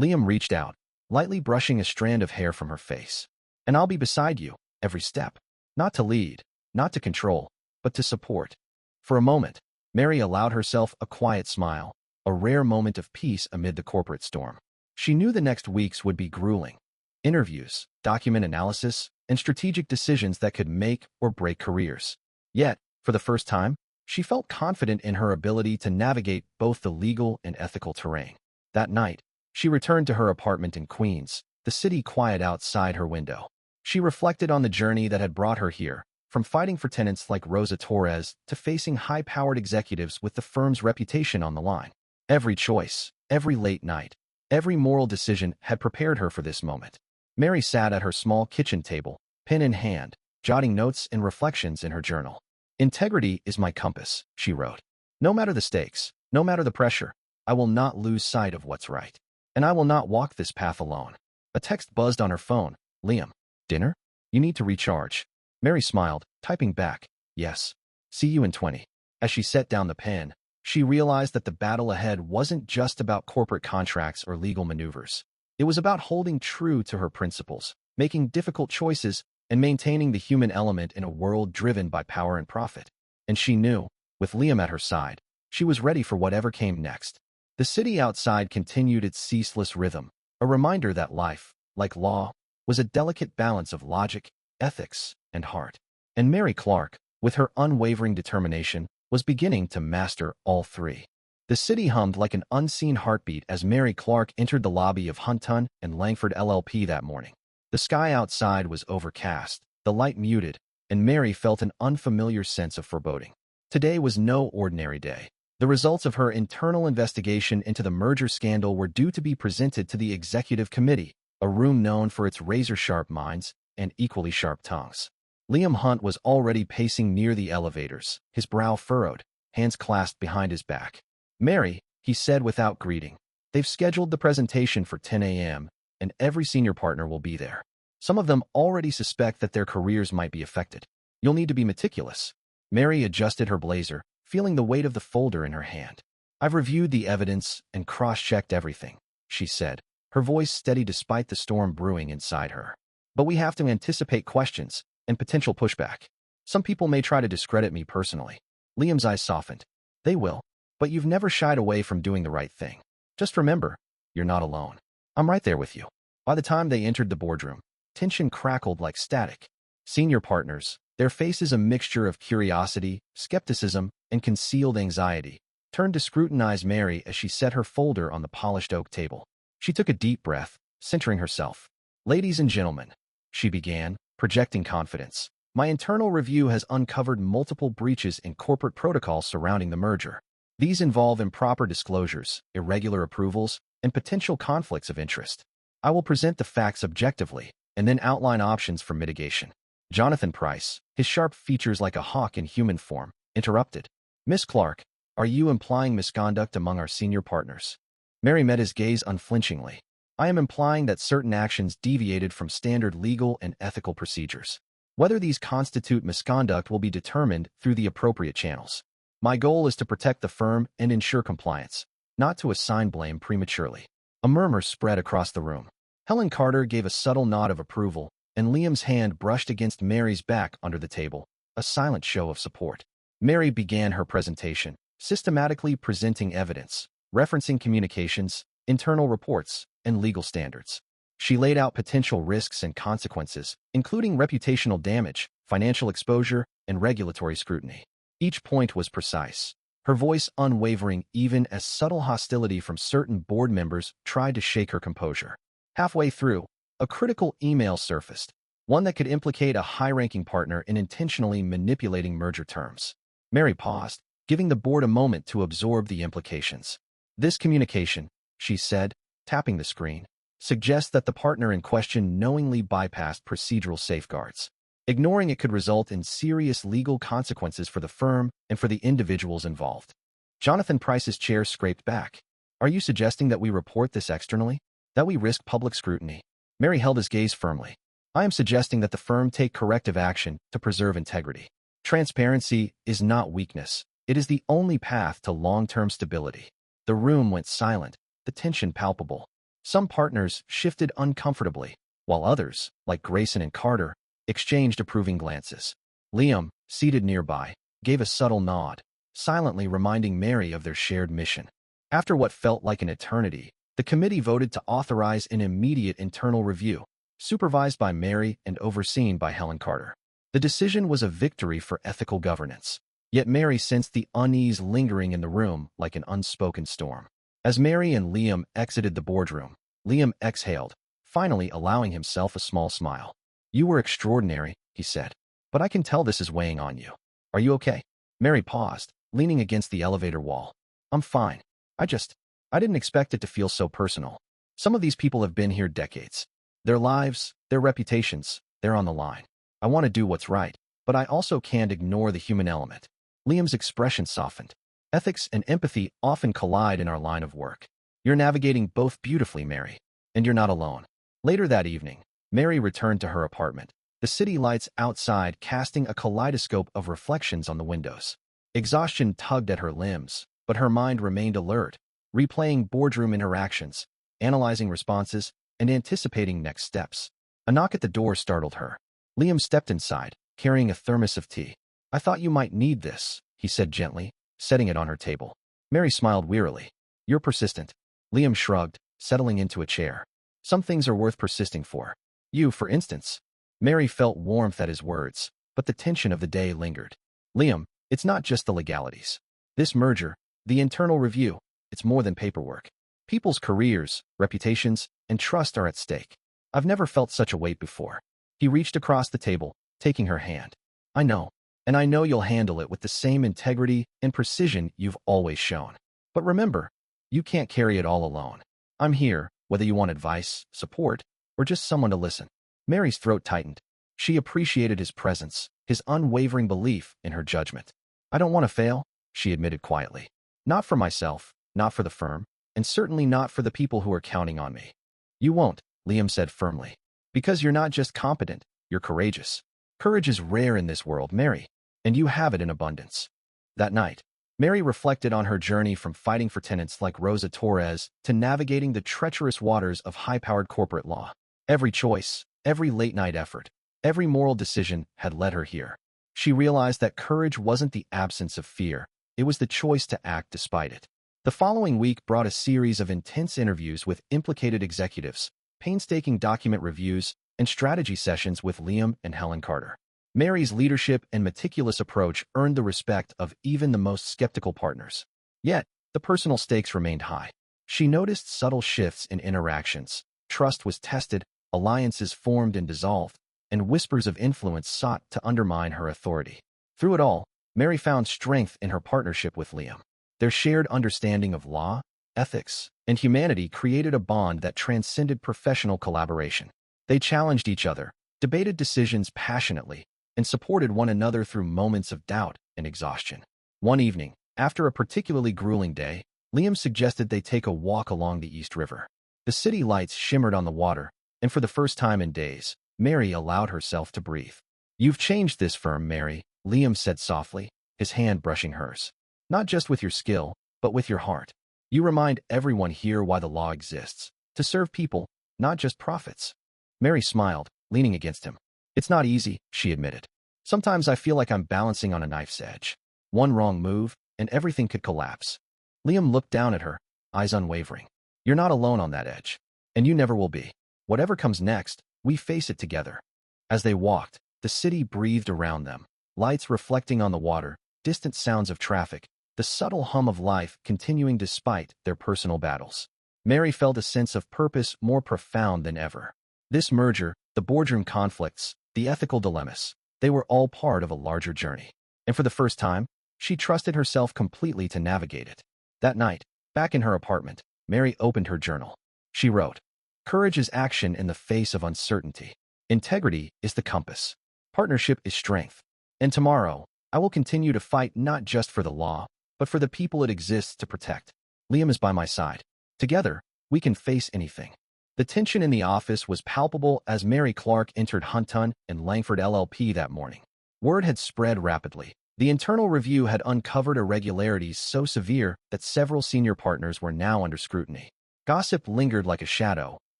Liam reached out, lightly brushing a strand of hair from her face. "And I'll be beside you, every step. Not to lead, not to control, but to support." For a moment, Mary allowed herself a quiet smile, a rare moment of peace amid the corporate storm. She knew the next weeks would be grueling. Interviews, document analysis, and strategic decisions that could make or break careers. Yet, for the first time, she felt confident in her ability to navigate both the legal and ethical terrain. That night, she returned to her apartment in Queens, the city quiet outside her window. She reflected on the journey that had brought her here, from fighting for tenants like Rosa Torres to facing high-powered executives with the firm's reputation on the line. Every choice, every late night, every moral decision had prepared her for this moment. Mary sat at her small kitchen table, pen in hand, jotting notes and reflections in her journal. "Integrity is my compass," she wrote. "No matter the stakes, no matter the pressure, I will not lose sight of what's right. And I will not walk this path alone." A text buzzed on her phone. "Liam, dinner? You need to recharge." Mary smiled, typing back, "Yes. See you in 20. As she set down the pen, she realized that the battle ahead wasn't just about corporate contracts or legal maneuvers. It was about holding true to her principles, making difficult choices, and maintaining the human element in a world driven by power and profit. And she knew, with Liam at her side, she was ready for whatever came next. The city outside continued its ceaseless rhythm, a reminder that life, like law, was a delicate balance of logic, ethics, and heart. And Mary Clark, with her unwavering determination, was beginning to master all three. The city hummed like an unseen heartbeat as Mary Clark entered the lobby of Hunton and Langford LLP that morning. The sky outside was overcast, the light muted, and Mary felt an unfamiliar sense of foreboding. Today was no ordinary day. The results of her internal investigation into the merger scandal were due to be presented to the executive committee, a room known for its razor-sharp minds and equally sharp tongues. Liam Hunt was already pacing near the elevators, his brow furrowed, hands clasped behind his back. "Mary," he said without greeting, "they've scheduled the presentation for 10 a.m., and every senior partner will be there. Some of them already suspect that their careers might be affected. You'll need to be meticulous." Mary adjusted her blazer, feeling the weight of the folder in her hand. "I've reviewed the evidence and cross-checked everything," she said, her voice steady despite the storm brewing inside her. "But we have to anticipate questions and potential pushback. Some people may try to discredit me personally." Liam's eyes softened. They will, but you've never shied away from doing the right thing. Just remember, you're not alone. I'm right there with you. By the time they entered the boardroom, tension crackled like static. Senior partners, their faces a mixture of curiosity, skepticism, and concealed anxiety, turned to scrutinize Mary as she set her folder on the polished oak table. She took a deep breath, centering herself. "Ladies and gentlemen," she began, projecting confidence, "my internal review has uncovered multiple breaches in corporate protocols surrounding the merger. These involve improper disclosures, irregular approvals, and potential conflicts of interest. I will present the facts objectively and then outline options for mitigation." Jonathan Price, his sharp features like a hawk in human form, interrupted. "Miss Clark, are you implying misconduct among our senior partners?" Mary met his gaze unflinchingly. "I am implying that certain actions deviated from standard legal and ethical procedures. Whether these constitute misconduct will be determined through the appropriate channels. My goal is to protect the firm and ensure compliance, not to assign blame prematurely." A murmur spread across the room. Helen Carter gave a subtle nod of approval, and Liam's hand brushed against Mary's back under the table, a silent show of support. Mary began her presentation, systematically presenting evidence, referencing communications, internal reports, and legal standards. She laid out potential risks and consequences, including reputational damage, financial exposure, and regulatory scrutiny. Each point was precise, her voice unwavering even as subtle hostility from certain board members tried to shake her composure. Halfway through, a critical email surfaced, one that could implicate a high-ranking partner in intentionally manipulating merger terms. Mary paused, giving the board a moment to absorb the implications. "This communication," she said, tapping the screen, "suggests that the partner in question knowingly bypassed procedural safeguards. Ignoring it could result in serious legal consequences for the firm and for the individuals involved." Jonathan Price's chair scraped back. "Are you suggesting that we report this externally? That we risk public scrutiny?" Mary held his gaze firmly. "I am suggesting that the firm take corrective action to preserve integrity. Transparency is not weakness. It is the only path to long-term stability." The room went silent, the tension palpable. Some partners shifted uncomfortably, while others, like Grayson and Carter, exchanged approving glances. Liam, seated nearby, gave a subtle nod, silently reminding Mary of their shared mission. After what felt like an eternity, the committee voted to authorize an immediate internal review, supervised by Mary and overseen by Helen Carter. The decision was a victory for ethical governance, yet Mary sensed the unease lingering in the room like an unspoken storm. As Mary and Liam exited the boardroom, Liam exhaled, finally allowing himself a small smile. "You were extraordinary," he said, "but I can tell this is weighing on you. Are you okay?" Mary paused, leaning against the elevator wall. "I'm fine. I didn't expect it to feel so personal. Some of these people have been here decades. Their lives, their reputations, they're on the line. I want to do what's right, but I also can't ignore the human element." Liam's expression softened. "Ethics and empathy often collide in our line of work. You're navigating both beautifully, Mary, and you're not alone." Later that evening, Mary returned to her apartment, the city lights outside casting a kaleidoscope of reflections on the windows. Exhaustion tugged at her limbs, but her mind remained alert, replaying boardroom interactions, analyzing responses, and anticipating next steps. A knock at the door startled her. Liam stepped inside, carrying a thermos of tea. "I thought you might need this," he said gently, setting it on her table. Mary smiled wearily. "You're persistent." Liam shrugged, settling into a chair. "Some things are worth persisting for. You, for instance." Mary felt warmth at his words, but the tension of the day lingered. "Liam, it's not just the legalities. This merger, the internal review, it's more than paperwork. People's careers, reputations, and trust are at stake. I've never felt such a weight before." He reached across the table, taking her hand. "I know, and I know you'll handle it with the same integrity and precision you've always shown. But remember, you can't carry it all alone. I'm here, whether you want advice, support, or just someone to listen." Mary's throat tightened. She appreciated his presence, his unwavering belief in her judgment. "I don't want to fail," she admitted quietly. "Not for myself, not for the firm, and certainly not for the people who are counting on me." "You won't," Liam said firmly. "Because you're not just competent, you're courageous. Courage is rare in this world, Mary, and you have it in abundance." That night, Mary reflected on her journey from fighting for tenants like Rosa Torres to navigating the treacherous waters of high-powered corporate law. Every choice, every late-night effort, every moral decision had led her here. She realized that courage wasn't the absence of fear, It was the choice to act despite it. The following week brought a series of intense interviews with implicated executives, painstaking document reviews, and strategy sessions with Liam and Helen Carter. Mary's leadership and meticulous approach earned the respect of even the most skeptical partners. Yet, the personal stakes remained high. She noticed subtle shifts in interactions. Trust was tested, alliances formed and dissolved, and whispers of influence sought to undermine her authority. Through it all, Mary found strength in her partnership with Liam. Their shared understanding of law, ethics, and humanity created a bond that transcended professional collaboration. They challenged each other, debated decisions passionately, and supported one another through moments of doubt and exhaustion. One evening, after a particularly grueling day, Liam suggested they take a walk along the East River. The city lights shimmered on the water, and for the first time in days, Mary allowed herself to breathe. "You've changed this firm, Mary," Liam said softly, his hand brushing hers. "Not just with your skill, but with your heart. You remind everyone here why the law exists, to serve people, not just profits." Mary smiled, leaning against him. "It's not easy," she admitted. "Sometimes I feel like I'm balancing on a knife's edge. One wrong move, and everything could collapse." Liam looked down at her, eyes unwavering. "You're not alone on that edge. And you never will be. Whatever comes next, we face it together." As they walked, the city breathed around them, lights reflecting on the water, distant sounds of traffic, the subtle hum of life continuing despite their personal battles. Mary felt a sense of purpose more profound than ever. This merger, the boardroom conflicts, the ethical dilemmas, they were all part of a larger journey. And for the first time, she trusted herself completely to navigate it. That night, back in her apartment, Mary opened her journal. She wrote, "Courage is action in the face of uncertainty. Integrity is the compass. Partnership is strength. And tomorrow, I will continue to fight not just for the law, but for the people it exists to protect. Liam is by my side. Together, we can face anything." The tension in the office was palpable as Mary Clark entered Hunton and Langford LLP that morning. Word had spread rapidly. The internal review had uncovered irregularities so severe that several senior partners were now under scrutiny. Gossip lingered like a shadow,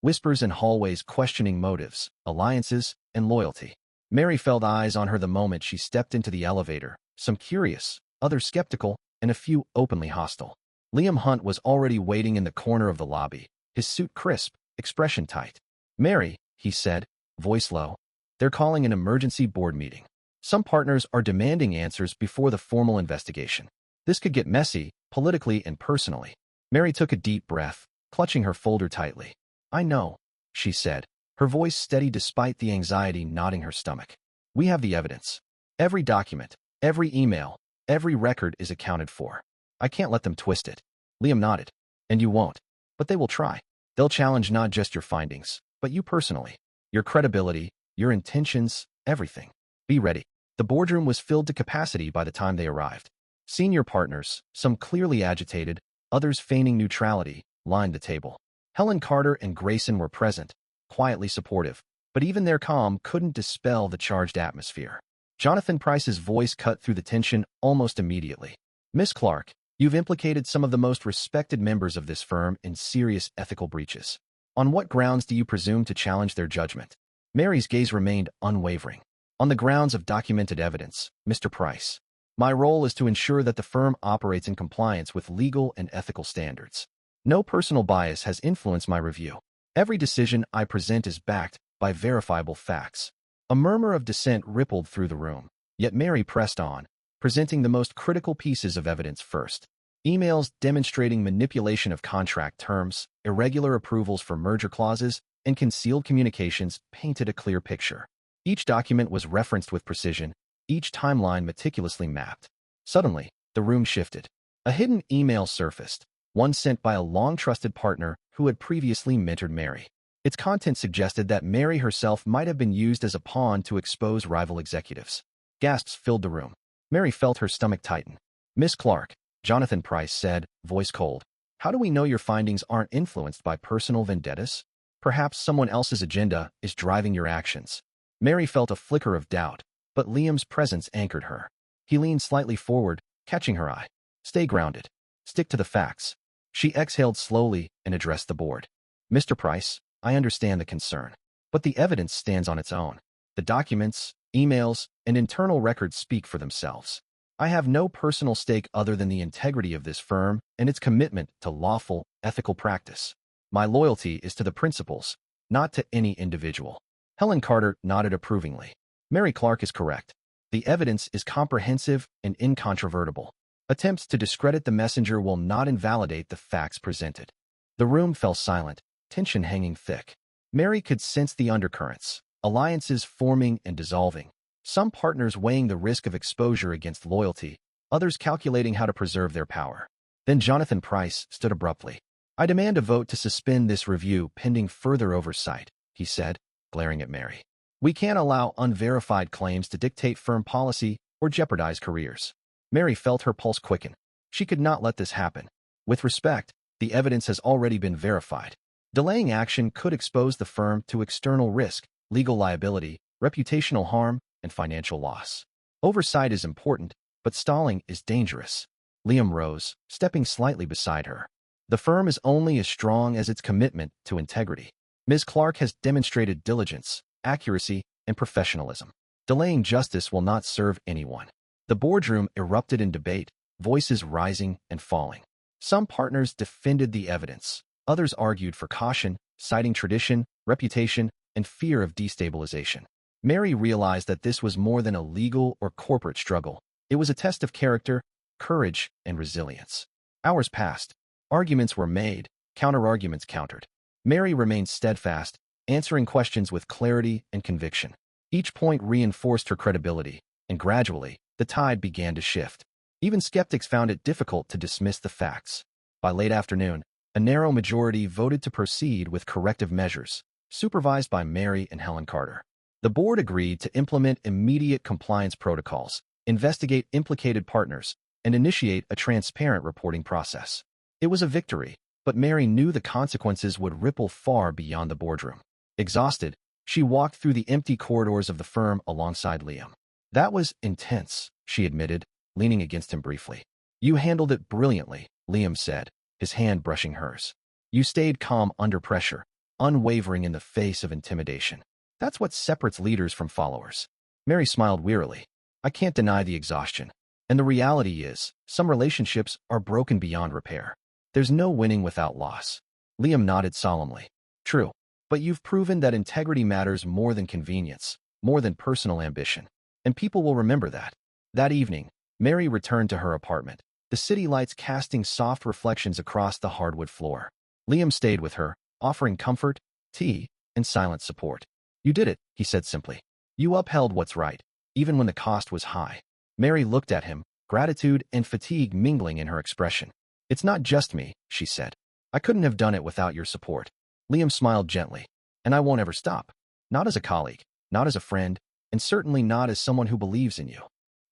whispers in hallways questioning motives, alliances, and loyalty. Mary felt eyes on her the moment she stepped into the elevator, some curious, others skeptical, and a few openly hostile. Liam Hunt was already waiting in the corner of the lobby, his suit crisp, expression tight. "Mary," he said, voice low, "they're calling an emergency board meeting. Some partners are demanding answers before the formal investigation. This could get messy, politically and personally." Mary took a deep breath, clutching her folder tightly. "I know," she said, her voice steady despite the anxiety knotting her stomach. "We have the evidence. Every document, every email, every record is accounted for. I can't let them twist it." Liam nodded. "And you won't. But they will try. They'll challenge not just your findings, but you personally. Your credibility, your intentions, everything. Be ready." The boardroom was filled to capacity by the time they arrived. Senior partners, some clearly agitated, others feigning neutrality, lined the table. Helen Carter and Grayson were present, quietly supportive, but even their calm couldn't dispel the charged atmosphere. Jonathan Price's voice cut through the tension almost immediately. "Miss Clark, you've implicated some of the most respected members of this firm in serious ethical breaches. On what grounds do you presume to challenge their judgment?" Mary's gaze remained unwavering. "On the grounds of documented evidence, Mr. Price. My role is to ensure that the firm operates in compliance with legal and ethical standards. No personal bias has influenced my review. Every decision I present is backed by verifiable facts." A murmur of dissent rippled through the room, yet Mary pressed on, presenting the most critical pieces of evidence first. Emails demonstrating manipulation of contract terms, irregular approvals for merger clauses, and concealed communications painted a clear picture. Each document was referenced with precision, each timeline meticulously mapped. Suddenly, the room shifted. A hidden email surfaced, one sent by a long-trusted partner who had previously mentored Mary. Its content suggested that Mary herself might have been used as a pawn to expose rival executives. Gasps filled the room. Mary felt her stomach tighten. "Miss Clark," Jonathan Price said, voice cold, "how do we know your findings aren't influenced by personal vendettas? Perhaps someone else's agenda is driving your actions." Mary felt a flicker of doubt, but Liam's presence anchored her. He leaned slightly forward, catching her eye. "Stay grounded. Stick to the facts." She exhaled slowly and addressed the board. "Mr. Price, I understand the concern, but the evidence stands on its own. The documents, emails, and internal records speak for themselves. I have no personal stake other than the integrity of this firm and its commitment to lawful, ethical practice. My loyalty is to the principles, not to any individual. Helen Carter nodded approvingly. Mary Clark is correct. The evidence is comprehensive and incontrovertible. Attempts to discredit the messenger will not invalidate the facts presented. The room fell silent, tension hanging thick. Mary could sense the undercurrents, alliances forming and dissolving. Some partners weighing the risk of exposure against loyalty, others calculating how to preserve their power. Then Jonathan Price stood abruptly. I demand a vote to suspend this review pending further oversight, he said, glaring at Mary. We can't allow unverified claims to dictate firm policy or jeopardize careers. Mary felt her pulse quicken. She could not let this happen. With respect, the evidence has already been verified. Delaying action could expose the firm to external risk, legal liability, reputational harm, and financial loss. Oversight is important, but stalling is dangerous. Liam rose, stepping slightly beside her. The firm is only as strong as its commitment to integrity. Ms. Clark has demonstrated diligence, accuracy, and professionalism. Delaying justice will not serve anyone. The boardroom erupted in debate, voices rising and falling. Some partners defended the evidence. Others argued for caution, citing tradition, reputation, and fear of destabilization. Mary realized that this was more than a legal or corporate struggle. It was a test of character, courage, and resilience. Hours passed. Arguments were made, counter-arguments countered. Mary remained steadfast, answering questions with clarity and conviction. Each point reinforced her credibility, and gradually, the tide began to shift. Even skeptics found it difficult to dismiss the facts. By late afternoon, a narrow majority voted to proceed with corrective measures, supervised by Mary and Helen Carter. The board agreed to implement immediate compliance protocols, investigate implicated partners, and initiate a transparent reporting process. It was a victory, but Mary knew the consequences would ripple far beyond the boardroom. Exhausted, she walked through the empty corridors of the firm alongside Liam. That was intense, she admitted, leaning against him briefly. You handled it brilliantly, Liam said, his hand brushing hers. You stayed calm under pressure, unwavering in the face of intimidation. That's what separates leaders from followers. Mary smiled wearily. I can't deny the exhaustion. And the reality is, some relationships are broken beyond repair. There's no winning without loss. Liam nodded solemnly. True, but you've proven that integrity matters more than convenience, more than personal ambition. And people will remember that. That evening, Mary returned to her apartment, the city lights casting soft reflections across the hardwood floor. Liam stayed with her, offering comfort, tea, and silent support. You did it, he said simply. You upheld what's right, even when the cost was high. Mary looked at him, gratitude and fatigue mingling in her expression. It's not just me, she said. I couldn't have done it without your support. Liam smiled gently. And I won't ever stop. Not as a colleague, not as a friend, and certainly not as someone who believes in you.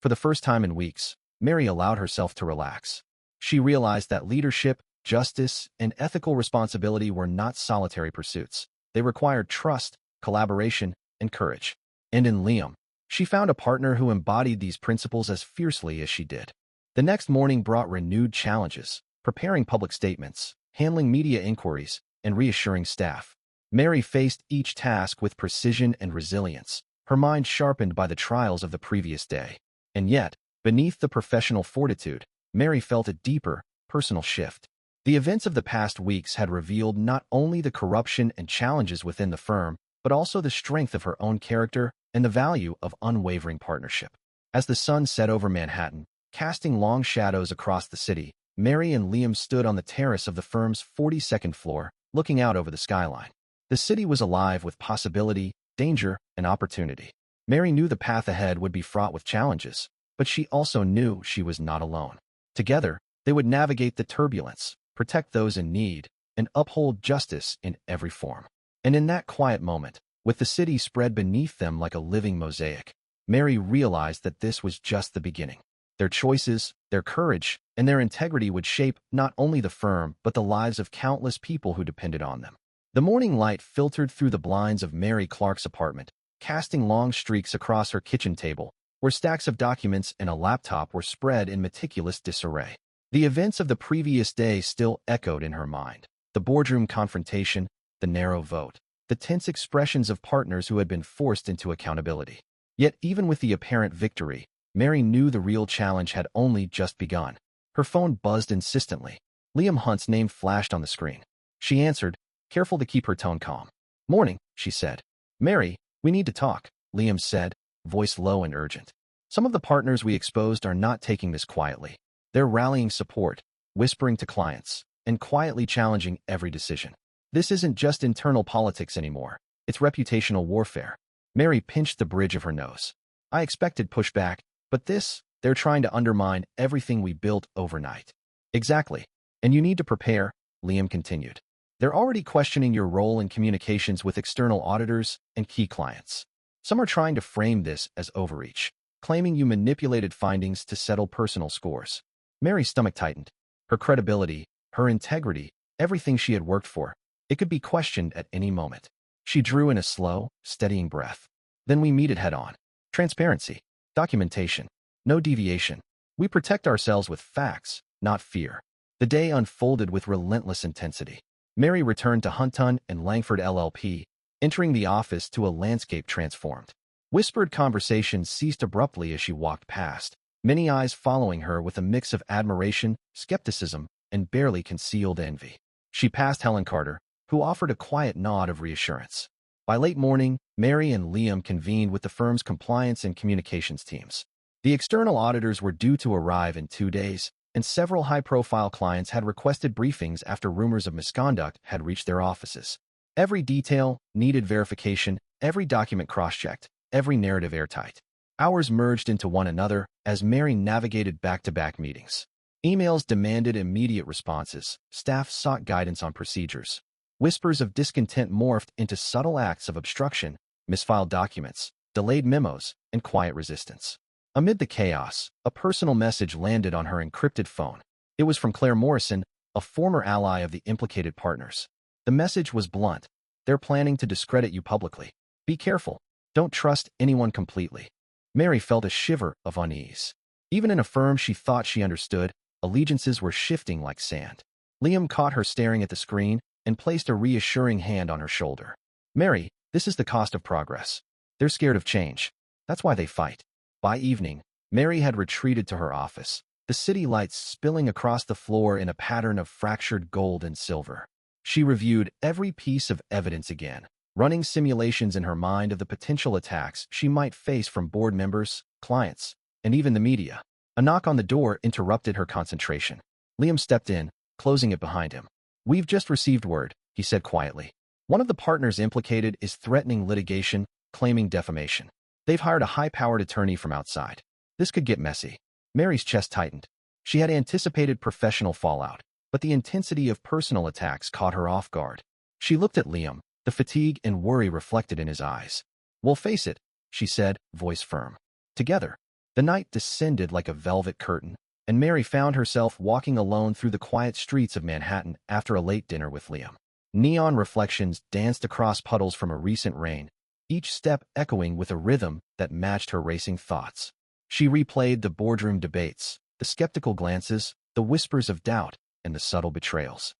For the first time in weeks, Mary allowed herself to relax. She realized that leadership, justice, and ethical responsibility were not solitary pursuits. They required trust, collaboration, and courage. And in Liam, she found a partner who embodied these principles as fiercely as she did. The next morning brought renewed challenges, preparing public statements, handling media inquiries, and reassuring staff. Mary faced each task with precision and resilience, her mind sharpened by the trials of the previous day. And yet, beneath the professional fortitude, Mary felt a deeper, personal shift. The events of the past weeks had revealed not only the corruption and challenges within the firm, but also the strength of her own character and the value of unwavering partnership. As the sun set over Manhattan, casting long shadows across the city, Mary and Liam stood on the terrace of the firm's 42nd floor, looking out over the skyline. The city was alive with possibility, danger, and opportunity. Mary knew the path ahead would be fraught with challenges, but she also knew she was not alone. Together, they would navigate the turbulence, protect those in need, and uphold justice in every form. And in that quiet moment, with the city spread beneath them like a living mosaic, Mary realized that this was just the beginning. Their choices, their courage, and their integrity would shape not only the firm, but the lives of countless people who depended on them. The morning light filtered through the blinds of Mary Clark's apartment, casting long streaks across her kitchen table, where stacks of documents and a laptop were spread in meticulous disarray. The events of the previous day still echoed in her mind. The boardroom confrontation, the narrow vote, the tense expressions of partners who had been forced into accountability. Yet even with the apparent victory, Mary knew the real challenge had only just begun. Her phone buzzed insistently. Liam Hunt's name flashed on the screen. She answered, careful to keep her tone calm. "Morning," she said. "Mary, we need to talk," Liam said, voice low and urgent. "Some of the partners we exposed are not taking this quietly. They're rallying support, whispering to clients, and quietly challenging every decision. This isn't just internal politics anymore. It's reputational warfare." Mary pinched the bridge of her nose. "I expected pushback, but they're trying to undermine everything we built overnight." "Exactly. And you need to prepare," Liam continued. "They're already questioning your role in communications with external auditors and key clients. Some are trying to frame this as overreach, claiming you manipulated findings to settle personal scores." Mary's stomach tightened. Her credibility, her integrity, everything she had worked for, it could be questioned at any moment. She drew in a slow, steadying breath. "Then we meet it head-on. Transparency. Documentation. No deviation. We protect ourselves with facts, not fear." The day unfolded with relentless intensity. Mary returned to Hunton and Langford LLP, entering the office to a landscape transformed. Whispered conversations ceased abruptly as she walked past, many eyes following her with a mix of admiration, skepticism, and barely concealed envy. She passed Helen Carter, who offered a quiet nod of reassurance. By late morning, Mary and Liam convened with the firm's compliance and communications teams. The external auditors were due to arrive in 2 days, and several high-profile clients had requested briefings after rumors of misconduct had reached their offices. Every detail needed verification, every document cross-checked, every narrative airtight. Hours merged into one another as Mary navigated back-to-back meetings. Emails demanded immediate responses, staff sought guidance on procedures. Whispers of discontent morphed into subtle acts of obstruction, misfiled documents, delayed memos, and quiet resistance. Amid the chaos, a personal message landed on her encrypted phone. It was from Claire Morrison, a former ally of the implicated partners. The message was blunt. "They're planning to discredit you publicly. Be careful. Don't trust anyone completely." Mary felt a shiver of unease. Even in a firm she thought she understood, allegiances were shifting like sand. Liam caught her staring at the screen and placed a reassuring hand on her shoulder. "Mary, this is the cost of progress. They're scared of change. That's why they fight." By evening, Mary had retreated to her office, the city lights spilling across the floor in a pattern of fractured gold and silver. She reviewed every piece of evidence again, running simulations in her mind of the potential attacks she might face from board members, clients, and even the media. A knock on the door interrupted her concentration. Liam stepped in, closing it behind him. "We've just received word," he said quietly. "One of the partners implicated is threatening litigation, claiming defamation. They've hired a high-powered attorney from outside. This could get messy." Mary's chest tightened. She had anticipated professional fallout, but the intensity of personal attacks caught her off guard. She looked at Liam, the fatigue and worry reflected in his eyes. "We'll face it," she said, voice firm. Together. The night descended like a velvet curtain, and Mary found herself walking alone through the quiet streets of Manhattan after a late dinner with Liam. Neon reflections danced across puddles from a recent rain, each step echoing with a rhythm that matched her racing thoughts. She replayed the boardroom debates, the skeptical glances, the whispers of doubt, and the subtle betrayals.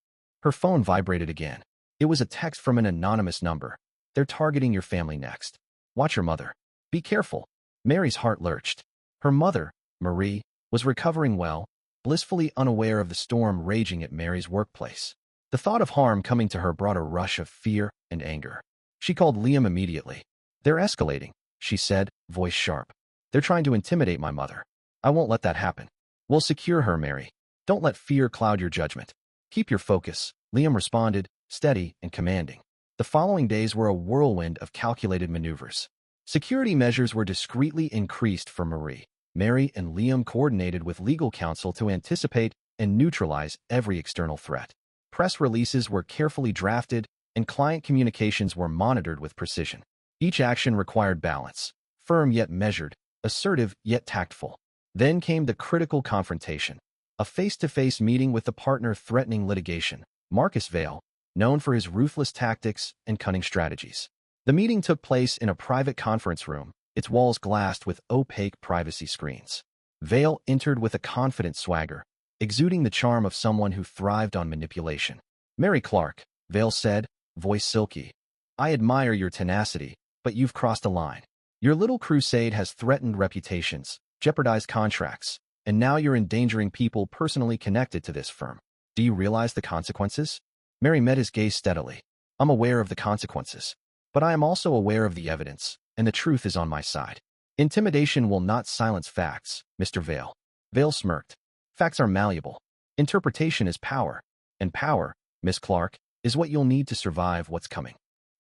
Her phone vibrated again. It was a text from an anonymous number. "They're targeting your family next. Watch your mother. Be careful." Mary's heart lurched. Her mother, Marie, was recovering well, blissfully unaware of the storm raging at Mary's workplace. The thought of harm coming to her brought a rush of fear and anger. She called Liam immediately. "They're escalating," she said, voice sharp. "They're trying to intimidate my mother. I won't let that happen. We'll secure her, Mary. Don't let fear cloud your judgment. Keep your focus," Liam responded, steady and commanding. The following days were a whirlwind of calculated maneuvers. Security measures were discreetly increased for Marie. Mary and Liam coordinated with legal counsel to anticipate and neutralize every external threat. Press releases were carefully drafted, and client communications were monitored with precision. Each action required balance, firm yet measured, assertive yet tactful. Then came the critical confrontation, a face-to-face meeting with the partner threatening litigation, Marcus Vail, known for his ruthless tactics and cunning strategies. The meeting took place in a private conference room, its walls glassed with opaque privacy screens. Vail entered with a confident swagger, exuding the charm of someone who thrived on manipulation. "Mary Clark," Vail said, voice silky, "I admire your tenacity, but you've crossed a line. Your little crusade has threatened reputations, jeopardized contracts, and now you're endangering people personally connected to this firm. Do you realize the consequences? Mary met his gaze steadily. I'm aware of the consequences, but I am also aware of the evidence, and the truth is on my side. Intimidation will not silence facts, Mr. Vale. Vale smirked. Facts are malleable. Interpretation is power, and power, Miss Clark, is what you'll need to survive what's coming.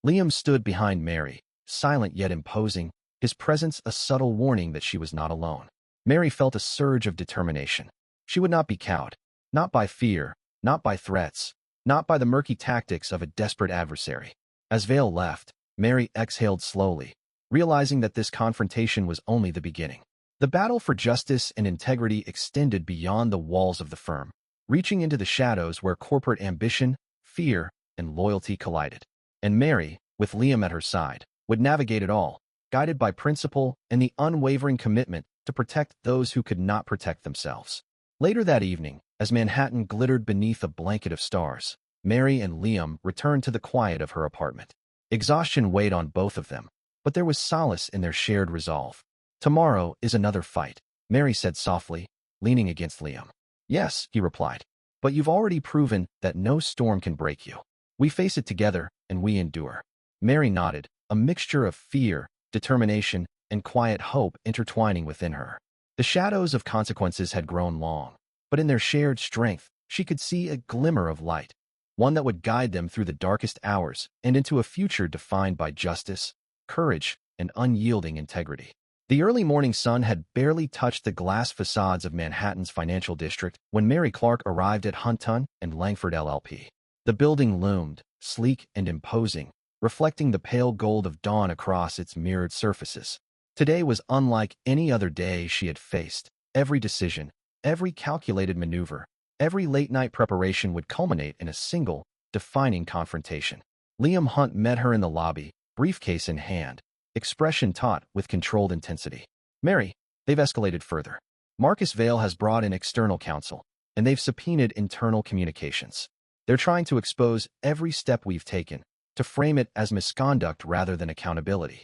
Liam stood behind Mary, silent yet imposing, his presence a subtle warning that she was not alone. Mary felt a surge of determination. She would not be cowed, not by fear, not by threats, not by the murky tactics of a desperate adversary. As Vale left, Mary exhaled slowly, realizing that this confrontation was only the beginning. The battle for justice and integrity extended beyond the walls of the firm, reaching into the shadows where corporate ambition, fear, and loyalty collided. And Mary, with Liam at her side, would navigate it all, guided by principle and the unwavering commitment to protect those who could not protect themselves. Later that evening, as Manhattan glittered beneath a blanket of stars, Mary and Liam returned to the quiet of her apartment. Exhaustion weighed on both of them, but there was solace in their shared resolve. Tomorrow is another fight, Mary said softly, leaning against Liam. Yes, he replied, but you've already proven that no storm can break you. We face it together, and we endure. Mary nodded, a mixture of fear, determination, and quiet hope intertwining within her. The shadows of consequences had grown long, but in their shared strength, she could see a glimmer of light, one that would guide them through the darkest hours and into a future defined by justice, courage, and unyielding integrity. The early morning sun had barely touched the glass facades of Manhattan's financial district when Mary Clark arrived at Hunton and Langford LLP. The building loomed, sleek and imposing, reflecting the pale gold of dawn across its mirrored surfaces. Today was unlike any other day she had faced. Every decision, every calculated maneuver, every late-night preparation would culminate in a single, defining confrontation. Liam Hunt met her in the lobby, briefcase in hand, expression taut with controlled intensity. Mary, they've escalated further. Marcus Vale has brought in external counsel, and they've subpoenaed internal communications. They're trying to expose every step we've taken, to frame it as misconduct rather than accountability.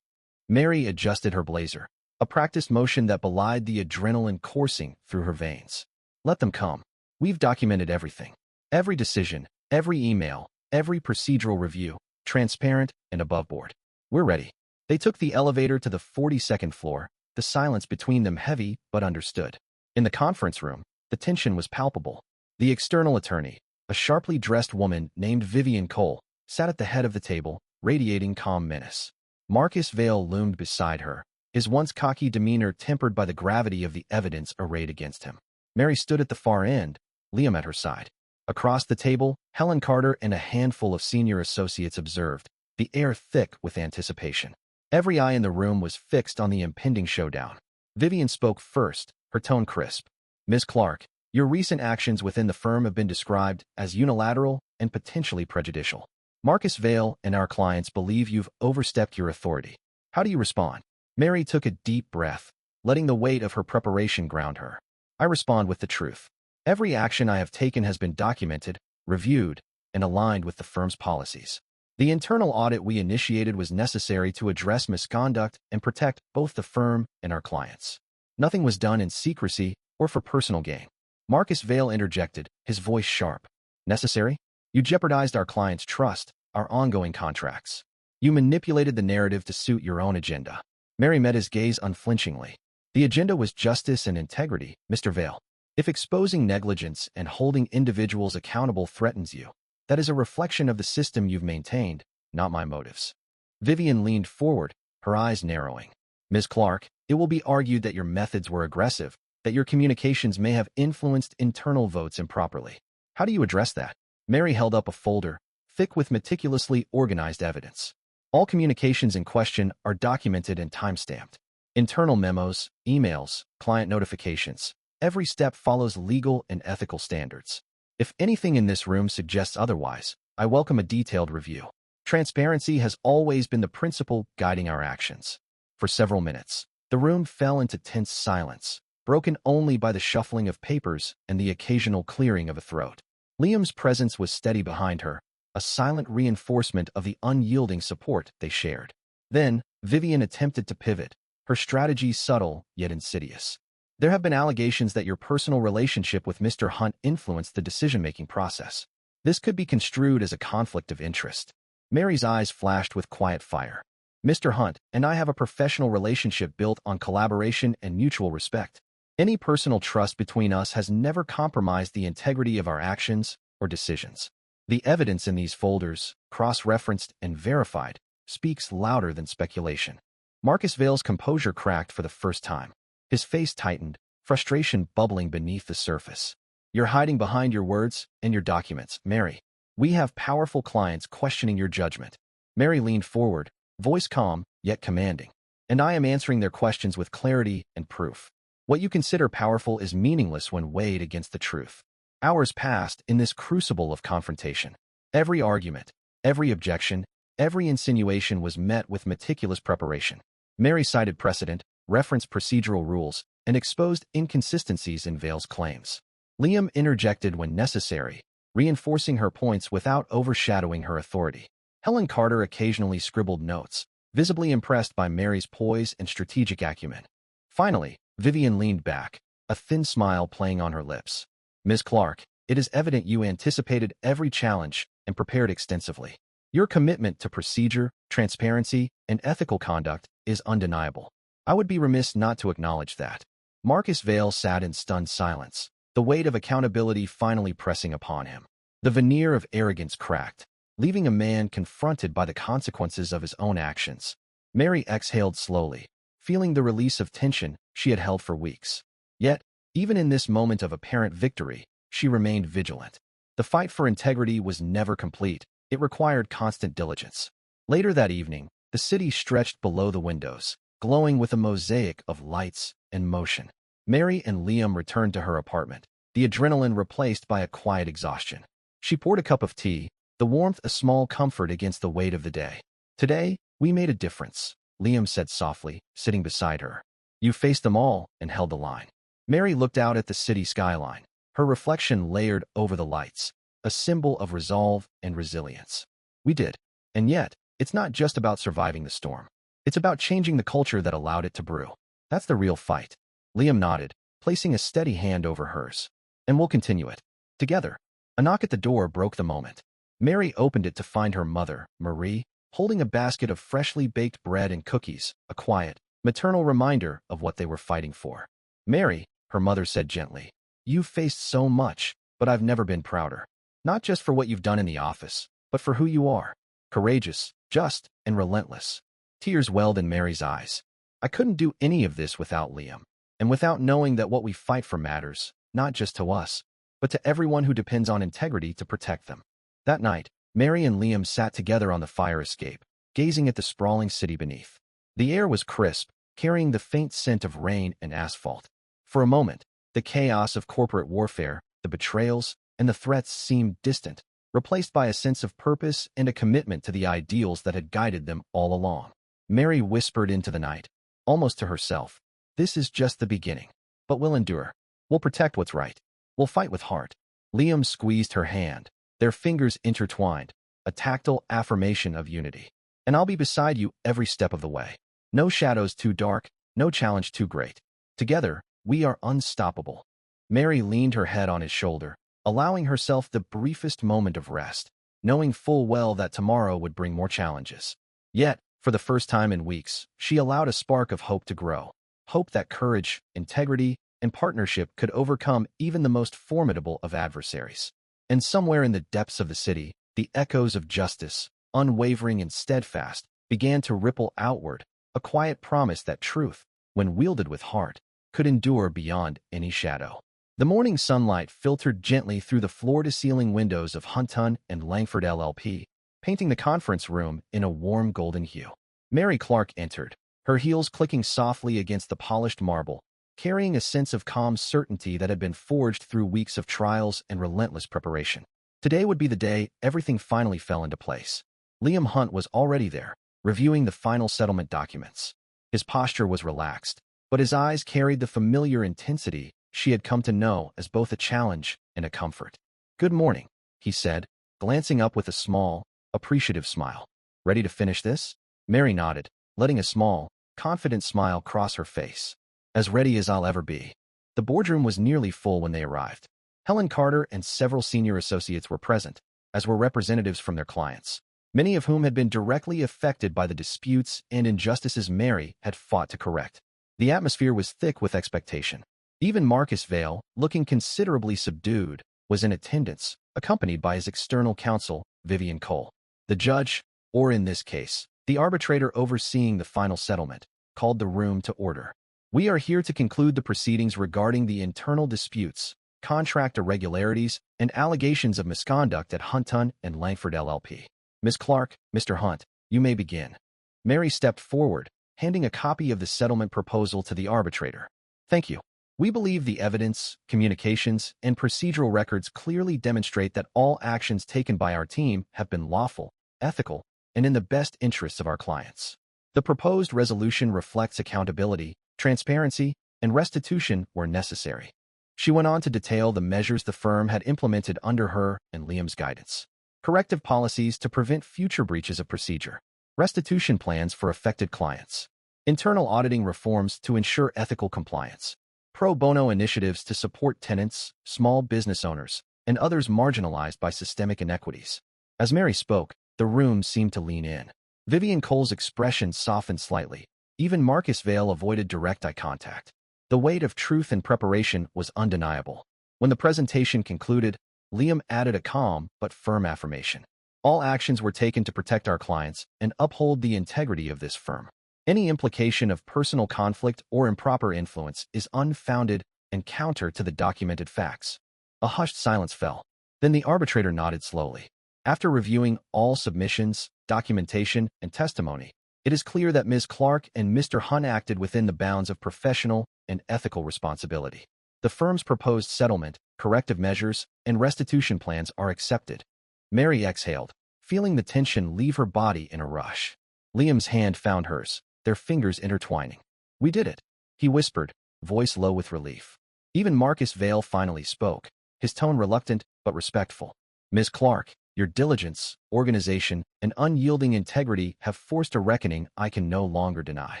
Mary adjusted her blazer, a practiced motion that belied the adrenaline coursing through her veins. Let them come. We've documented everything. Every decision, every email, every procedural review, transparent and above board. We're ready. They took the elevator to the 42nd floor, the silence between them heavy but understood. In the conference room, the tension was palpable. The external attorney, a sharply dressed woman named Vivian Cole, sat at the head of the table, radiating calm menace. Marcus Vale loomed beside her, his once cocky demeanor tempered by the gravity of the evidence arrayed against him. Mary stood at the far end, Liam at her side. Across the table, Helen Carter and a handful of senior associates observed, the air thick with anticipation. Every eye in the room was fixed on the impending showdown. Vivian spoke first, her tone crisp. Ms. Clark, your recent actions within the firm have been described as unilateral and potentially prejudicial. Marcus Vale and our clients believe you've overstepped your authority. How do you respond? Mary took a deep breath, letting the weight of her preparation ground her. I respond with the truth. Every action I have taken has been documented, reviewed, and aligned with the firm's policies. The internal audit we initiated was necessary to address misconduct and protect both the firm and our clients. Nothing was done in secrecy or for personal gain. Marcus Vale interjected, his voice sharp. Necessary? You jeopardized our clients' trust, our ongoing contracts. You manipulated the narrative to suit your own agenda. Mary met his gaze unflinchingly. The agenda was justice and integrity, Mr. Vale. If exposing negligence and holding individuals accountable threatens you, that is a reflection of the system you've maintained, not my motives. Vivian leaned forward, her eyes narrowing. Ms. Clark, it will be argued that your methods were aggressive, that your communications may have influenced internal votes improperly. How do you address that? Mary held up a folder, thick with meticulously organized evidence. All communications in question are documented and time-stamped. Internal memos, emails, client notifications. Every step follows legal and ethical standards. If anything in this room suggests otherwise, I welcome a detailed review. Transparency has always been the principle guiding our actions. For several minutes, the room fell into tense silence, broken only by the shuffling of papers and the occasional clearing of a throat. Liam's presence was steady behind her, a silent reinforcement of the unyielding support they shared. Then, Vivian attempted to pivot, her strategy subtle yet insidious. There have been allegations that your personal relationship with Mr. Hunt influenced the decision-making process. This could be construed as a conflict of interest. Mary's eyes flashed with quiet fire. Mr. Hunt and I have a professional relationship built on collaboration and mutual respect. Any personal trust between us has never compromised the integrity of our actions or decisions. The evidence in these folders, cross-referenced and verified, speaks louder than speculation. Marcus Vale's composure cracked for the first time. His face tightened, frustration bubbling beneath the surface. You're hiding behind your words and your documents, Mary. We have powerful clients questioning your judgment. Mary leaned forward, voice calm, yet commanding. And I am answering their questions with clarity and proof. What you consider powerful is meaningless when weighed against the truth. Hours passed in this crucible of confrontation. Every argument, every objection, every insinuation was met with meticulous preparation. Mary cited precedent, referenced procedural rules, and exposed inconsistencies in Vale's claims. Liam interjected when necessary, reinforcing her points without overshadowing her authority. Helen Carter occasionally scribbled notes, visibly impressed by Mary's poise and strategic acumen. Finally, Vivian leaned back, a thin smile playing on her lips. Ms. Clark, it is evident you anticipated every challenge and prepared extensively. Your commitment to procedure, transparency, and ethical conduct is undeniable. I would be remiss not to acknowledge that. Marcus Vale sat in stunned silence, the weight of accountability finally pressing upon him. The veneer of arrogance cracked, leaving a man confronted by the consequences of his own actions. Mary exhaled slowly, feeling the release of tension she had held for weeks. Yet, even in this moment of apparent victory, she remained vigilant. The fight for integrity was never complete. It required constant diligence. Later that evening, the city stretched below the windows, glowing with a mosaic of lights and motion. Mary and Liam returned to her apartment, the adrenaline replaced by a quiet exhaustion. She poured a cup of tea, the warmth a small comfort against the weight of the day. Today, we made a difference, Liam said softly, sitting beside her. You faced them all and held the line. Mary looked out at the city skyline, her reflection layered over the lights, a symbol of resolve and resilience. We did. And yet, it's not just about surviving the storm. It's about changing the culture that allowed it to brew. That's the real fight. Liam nodded, placing a steady hand over hers. And we'll continue it. Together. A knock at the door broke the moment. Mary opened it to find her mother, Marie, holding a basket of freshly baked bread and cookies, a quiet, maternal reminder of what they were fighting for. Mary, her mother said gently, you've faced so much, but I've never been prouder. Not just for what you've done in the office, but for who you are. Courageous, just, and relentless. Tears welled in Mary's eyes. I couldn't do any of this without Liam, and without knowing that what we fight for matters, not just to us, but to everyone who depends on integrity to protect them. That night, Mary and Liam sat together on the fire escape, gazing at the sprawling city beneath. The air was crisp, carrying the faint scent of rain and asphalt. For a moment, the chaos of corporate warfare, the betrayals, and the threats seemed distant, replaced by a sense of purpose and a commitment to the ideals that had guided them all along. Mary whispered into the night, almost to herself, this is just the beginning. But we'll endure. We'll protect what's right. We'll fight with heart. Liam squeezed her hand, their fingers intertwined, a tactile affirmation of unity. And I'll be beside you every step of the way. No shadows too dark, no challenge too great. Together, we are unstoppable. Mary leaned her head on his shoulder, allowing herself the briefest moment of rest, knowing full well that tomorrow would bring more challenges. Yet, for the first time in weeks, she allowed a spark of hope to grow. Hope that courage, integrity, and partnership could overcome even the most formidable of adversaries. And somewhere in the depths of the city, the echoes of justice, unwavering and steadfast, began to ripple outward, a quiet promise that truth, when wielded with heart, could endure beyond any shadow. The morning sunlight filtered gently through the floor-to-ceiling windows of Hunton and Langford LLP, painting the conference room in a warm golden hue. Mary Clark entered, her heels clicking softly against the polished marble, carrying a sense of calm certainty that had been forged through weeks of trials and relentless preparation. Today would be the day everything finally fell into place. Liam Hunt was already there, reviewing the final settlement documents. His posture was relaxed, but his eyes carried the familiar intensity she had come to know as both a challenge and a comfort. Good morning, he said, glancing up with a small, appreciative smile. Ready to finish this? Mary nodded, letting a small, confident smile cross her face. As ready as I'll ever be. The boardroom was nearly full when they arrived. Helen Carter and several senior associates were present, as were representatives from their clients, many of whom had been directly affected by the disputes and injustices Mary had fought to correct. The atmosphere was thick with expectation. Even Marcus Vail, looking considerably subdued, was in attendance, accompanied by his external counsel, Vivian Cole. The judge, or in this case, the arbitrator overseeing the final settlement, called the room to order. We are here to conclude the proceedings regarding the internal disputes, contract irregularities, and allegations of misconduct at Hunton and Langford LLP. Ms. Clark, Mr. Hunt, you may begin. Mary stepped forward, handing a copy of the settlement proposal to the arbitrator. Thank you. We believe the evidence, communications, and procedural records clearly demonstrate that all actions taken by our team have been lawful, ethical, and in the best interests of our clients. The proposed resolution reflects accountability, transparency, and restitution where necessary. She went on to detail the measures the firm had implemented under her and Liam's guidance. Corrective policies to prevent future breaches of procedure. Restitution plans for affected clients. Internal auditing reforms to ensure ethical compliance. Pro bono initiatives to support tenants, small business owners, and others marginalized by systemic inequities. As Mary spoke, the room seemed to lean in. Vivian Cole's expression softened slightly. Even Marcus Vail avoided direct eye contact. The weight of truth and preparation was undeniable. When the presentation concluded, Liam added a calm but firm affirmation. All actions were taken to protect our clients and uphold the integrity of this firm. Any implication of personal conflict or improper influence is unfounded and counter to the documented facts. A hushed silence fell. Then the arbitrator nodded slowly. After reviewing all submissions, documentation, and testimony, it is clear that Ms. Clark and Mr. Hunt acted within the bounds of professional and ethical responsibility. The firm's proposed settlement, corrective measures, and restitution plans are accepted. Mary exhaled, feeling the tension leave her body in a rush. Liam's hand found hers, their fingers intertwining. We did it, he whispered, voice low with relief. Even Marcus Vail finally spoke, his tone reluctant but respectful. Ms. Clark, your diligence, organization, and unyielding integrity have forced a reckoning I can no longer deny.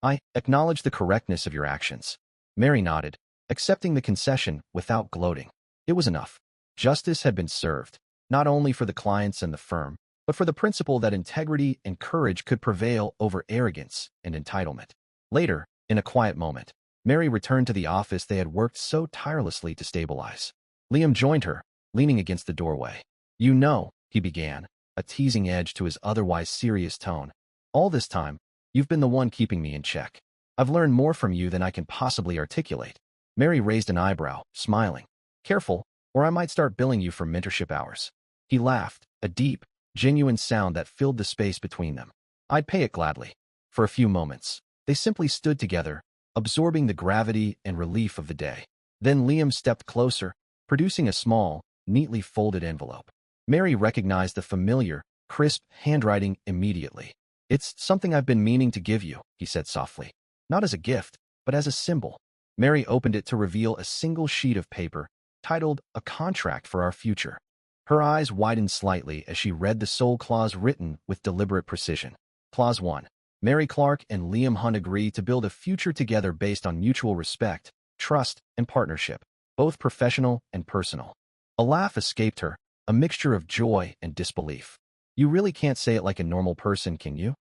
I acknowledge the correctness of your actions. Mary nodded, accepting the concession without gloating. It was enough. Justice had been served, not only for the clients and the firm, but for the principle that integrity and courage could prevail over arrogance and entitlement. Later, in a quiet moment, Mary returned to the office they had worked so tirelessly to stabilize. Liam joined her, leaning against the doorway. You know, he began, a teasing edge to his otherwise serious tone. All this time, you've been the one keeping me in check. I've learned more from you than I can possibly articulate. Mary raised an eyebrow, smiling. Careful, or I might start billing you for mentorship hours. He laughed, a deep, genuine sound that filled the space between them. I'd pay it gladly. For a few moments, they simply stood together, absorbing the gravity and relief of the day. Then Liam stepped closer, producing a small, neatly folded envelope. Mary recognized the familiar, crisp handwriting immediately. It's something I've been meaning to give you, he said softly. Not as a gift, but as a symbol. Mary opened it to reveal a single sheet of paper, titled A Contract for Our Future. Her eyes widened slightly as she read the sole clause written with deliberate precision. Clause 1. Mary Clark and Liam Hunt agree to build a future together based on mutual respect, trust, and partnership, both professional and personal. A laugh escaped her, a mixture of joy and disbelief. You really can't say it like a normal person, can you?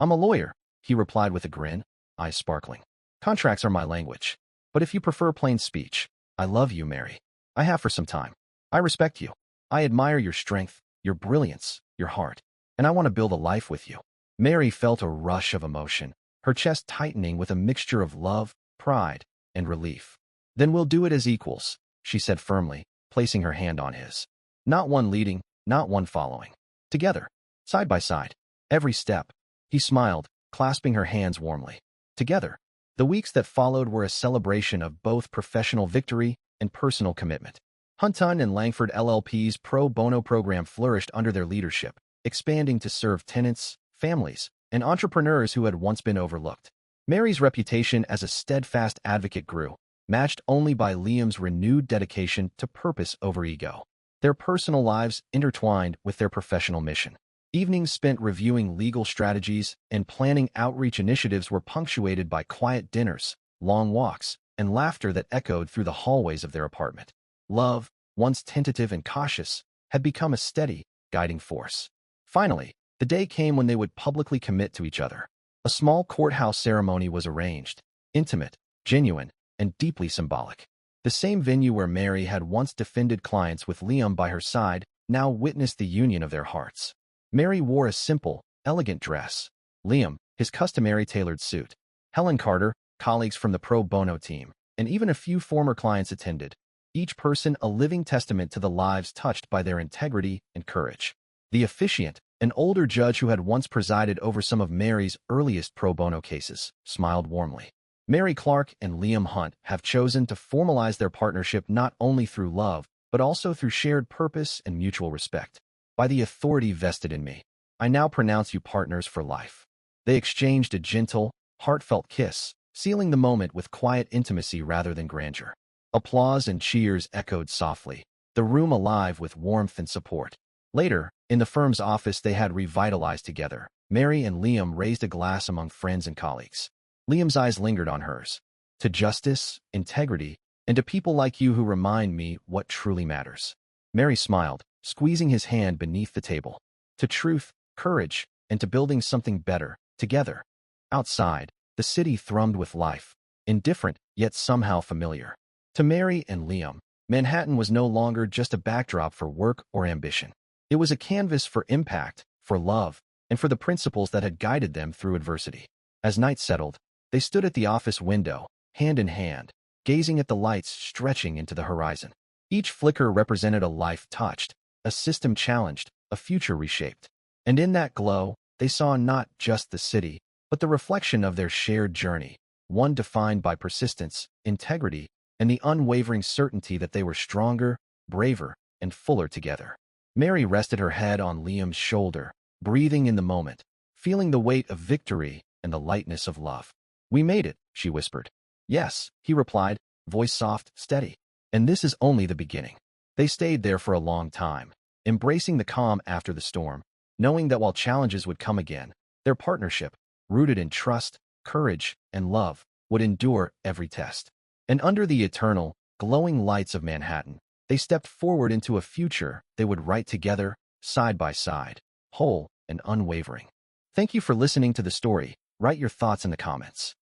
I'm a lawyer, he replied with a grin, eyes sparkling. Contracts are my language. But if you prefer plain speech, I love you, Mary. I have for some time. I respect you. I admire your strength, your brilliance, your heart, and I want to build a life with you. Mary felt a rush of emotion, her chest tightening with a mixture of love, pride, and relief. Then we'll do it as equals, she said firmly, placing her hand on his. Not one leading, not one following. Together, side by side, every step. He smiled, clasping her hands warmly. Together. The weeks that followed were a celebration of both professional victory and personal commitment. Hunton and Langford LLP's pro bono program flourished under their leadership, expanding to serve tenants, families, and entrepreneurs who had once been overlooked. Mary's reputation as a steadfast advocate grew, matched only by Liam's renewed dedication to purpose over ego. Their personal lives intertwined with their professional mission. Evenings spent reviewing legal strategies and planning outreach initiatives were punctuated by quiet dinners, long walks, and laughter that echoed through the hallways of their apartment. Love, once tentative and cautious, had become a steady, guiding force. Finally, the day came when they would publicly commit to each other. A small courthouse ceremony was arranged, intimate, genuine, and deeply symbolic. The same venue where Mary had once defended clients with Liam by her side now witnessed the union of their hearts. Mary wore a simple, elegant dress. Liam, his customary tailored suit. Helen Carter, colleagues from the pro bono team, and even a few former clients attended, each person a living testament to the lives touched by their integrity and courage. The officiant, an older judge who had once presided over some of Mary's earliest pro bono cases, smiled warmly. Mary Clark and Liam Hunt have chosen to formalize their partnership not only through love, but also through shared purpose and mutual respect. By the authority vested in me, I now pronounce you partners for life. They exchanged a gentle, heartfelt kiss, sealing the moment with quiet intimacy rather than grandeur. Applause and cheers echoed softly, the room alive with warmth and support. Later, in the firm's office they had revitalized together. Mary and Liam raised a glass among friends and colleagues. Liam's eyes lingered on hers. To justice, integrity, and to people like you who remind me what truly matters. Mary smiled, squeezing his hand beneath the table. To truth, courage, and to building something better, together. Outside, the city thrummed with life, indifferent yet somehow familiar. To Mary and Liam, Manhattan was no longer just a backdrop for work or ambition. It was a canvas for impact, for love, and for the principles that had guided them through adversity. As night settled, they stood at the office window, hand in hand, gazing at the lights stretching into the horizon. Each flicker represented a life touched, a system challenged, a future reshaped. And in that glow, they saw not just the city, but the reflection of their shared journey, one defined by persistence, integrity, and the unwavering certainty that they were stronger, braver, and fuller together. Mary rested her head on Liam's shoulder, breathing in the moment, feeling the weight of victory and the lightness of love. "We made it," she whispered. "Yes," he replied, voice soft, steady. "And this is only the beginning." They stayed there for a long time, embracing the calm after the storm, knowing that while challenges would come again, their partnership, rooted in trust, courage, and love, would endure every test. And under the eternal, glowing lights of Manhattan, they stepped forward into a future they would write together, side by side, whole and unwavering. Thank you for listening to the story. Write your thoughts in the comments.